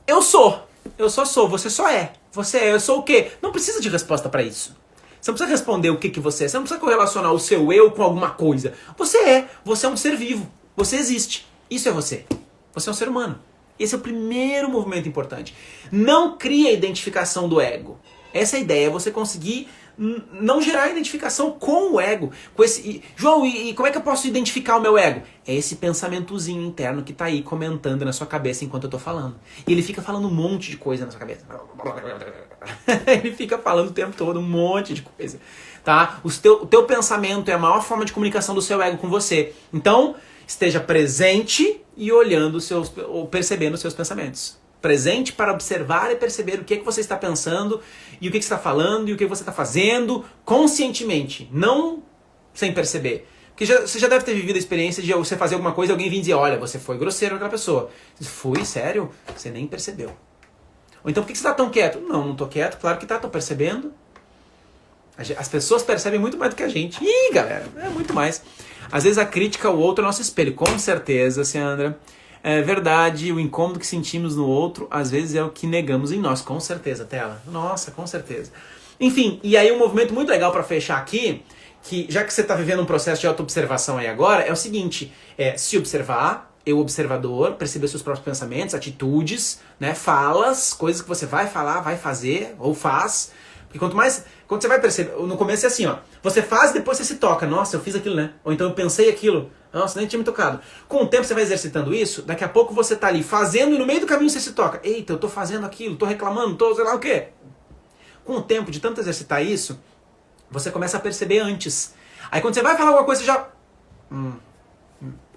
Eu sou. Eu só sou. Você só é. Você é. Eu sou o quê? Não precisa de resposta pra isso. Você não precisa responder o que você é. Você não precisa correlacionar o seu eu com alguma coisa. Você é. Você é um ser vivo. Você existe. Isso é você. Você é um ser humano. Esse é o primeiro movimento importante. Não crie a identificação do ego. Essa é a ideia, é você conseguir não gerar identificação com o ego. Com esse, João, e como é que eu posso identificar o meu ego? É esse pensamentozinho interno que tá aí comentando na sua cabeça enquanto eu tô falando. E ele fica falando um monte de coisa na sua cabeça. Ele fica falando o tempo todo um monte de coisa. Tá? O teu pensamento é a maior forma de comunicação do seu ego com você. Então, esteja presente e olhando ou percebendo os seus pensamentos. Presente para observar e perceber o que é que você está pensando e o que é que você está falando e o que você está fazendo conscientemente, não sem perceber. Porque você já deve ter vivido a experiência de você fazer alguma coisa e alguém vir dizer, olha, você foi grosseiro com aquela pessoa. Fui, sério? Você nem percebeu. Ou então, por que você está tão quieto? Não estou quieto, claro que tá, estou percebendo. As pessoas percebem muito mais do que a gente. Ih, galera, é muito mais. Às vezes a crítica ao outro é nosso espelho. Com certeza, Sandra. É verdade, o incômodo que sentimos no outro, às vezes é o que negamos em nós. Com certeza, Tela. Nossa, com certeza. Enfim, e aí um movimento muito legal para fechar aqui, que já que você está vivendo um processo de auto-observação aí agora, é o seguinte, se observar, eu observador, perceber seus próprios pensamentos, atitudes, né, falas, coisas que você vai falar, vai fazer, ou faz. Porque quando você vai perceber, no começo é assim, ó, você faz e depois você se toca, nossa, eu fiz aquilo, né? Ou então eu pensei aquilo, nossa, nem tinha me tocado. Com o tempo você vai exercitando isso, daqui a pouco você tá ali fazendo e no meio do caminho você se toca. Eita, eu tô fazendo aquilo, tô reclamando, tô sei lá o quê. Com o tempo, de tanto exercitar isso, você começa a perceber antes. Aí quando você vai falar alguma coisa, você já...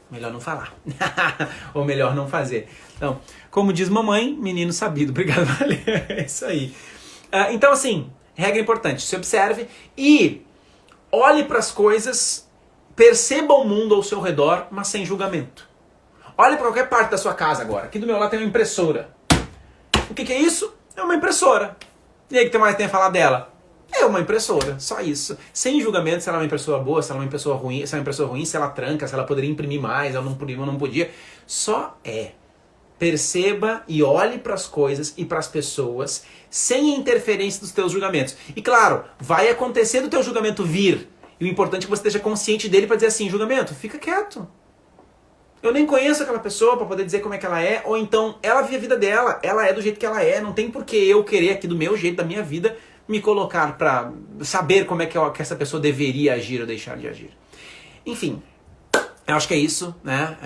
melhor não falar. Ou melhor não fazer. Então, como diz mamãe, menino sabido. Obrigado, valeu. É isso aí. Então, assim, regra importante. Se observe e olhe para as coisas, perceba o mundo ao seu redor, mas sem julgamento. Olhe para qualquer parte da sua casa agora. Aqui do meu lado tem uma impressora. O que é isso? É uma impressora. E aí, o que mais tem a falar dela? É uma impressora, só isso. Sem julgamento se ela é uma impressora boa, se ela é uma impressora ruim, se ela é uma impressora ruim, se ela tranca, se ela poderia imprimir mais, ela não podia. Só é. Perceba e olhe para as coisas e para as pessoas sem interferência dos teus julgamentos. E claro, vai acontecer do teu julgamento vir. E o importante é que você esteja consciente dele para dizer assim, julgamento, fica quieto. Eu nem conheço aquela pessoa para poder dizer como é que ela é, ou então ela vive a vida dela, ela é do jeito que ela é, não tem por que eu querer aqui do meu jeito, da minha vida, me colocar para saber como é que essa pessoa deveria agir ou deixar de agir. Enfim, eu acho que é isso, né?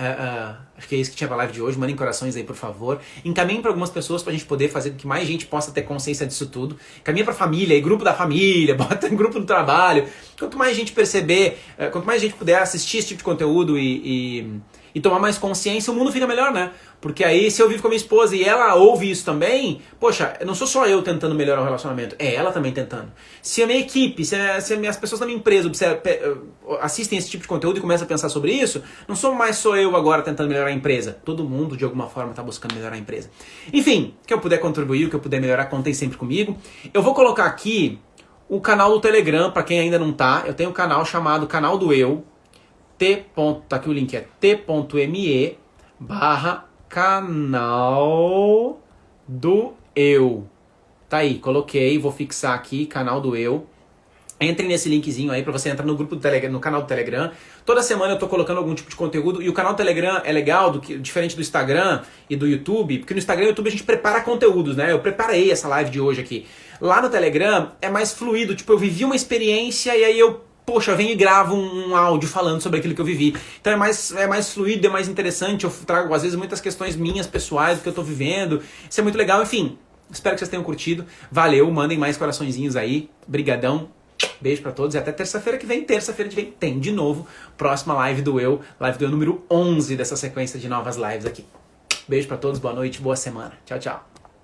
Acho que é isso que tinha pra live de hoje. Mandem corações aí, por favor. Encaminhem para algumas pessoas pra gente poder fazer com que mais gente possa ter consciência disso tudo. Encaminha pra família, aí, grupo da família, bota em grupo do trabalho. Quanto mais gente perceber, quanto mais gente puder assistir esse tipo de conteúdo e tomar mais consciência, o mundo fica melhor, né? Porque aí, se eu vivo com a minha esposa e ela ouve isso também, poxa, não sou só eu tentando melhorar o relacionamento, é ela também tentando. Se a minha equipe, se as pessoas da minha empresa assistem esse tipo de conteúdo e começam a pensar sobre isso, não sou eu agora tentando melhorar a empresa. Todo mundo, de alguma forma, está buscando melhorar a empresa. Enfim, o que eu puder contribuir, o que eu puder melhorar, contem sempre comigo. Eu vou colocar aqui o canal do Telegram, para quem ainda não tá. Eu tenho um canal chamado Canal do Eu. Tá aqui o link, é t.me/canal do Eu. Tá aí, coloquei, vou fixar aqui, Canal do Eu. Entre nesse linkzinho aí pra você entrar no grupo do Telegram, no canal do Telegram. Toda semana eu tô colocando algum tipo de conteúdo e o canal do Telegram é legal, diferente do Instagram e do YouTube, porque no Instagram e no YouTube a gente prepara conteúdos, né? Eu preparei essa live de hoje aqui. Lá no Telegram é mais fluido, tipo, eu vivi uma experiência e aí eu venho e gravo um áudio falando sobre aquilo que eu vivi. Então é mais fluido, é mais interessante. Eu trago, às vezes, muitas questões minhas, pessoais, do que eu tô vivendo. Isso é muito legal. Enfim, espero que vocês tenham curtido. Valeu, mandem mais coraçõezinhos aí. Brigadão. Beijo pra todos e até terça-feira que vem. Terça-feira que vem tem de novo próxima live do Eu número 11 dessa sequência de novas lives aqui. Beijo pra todos, boa noite, boa semana. Tchau, tchau.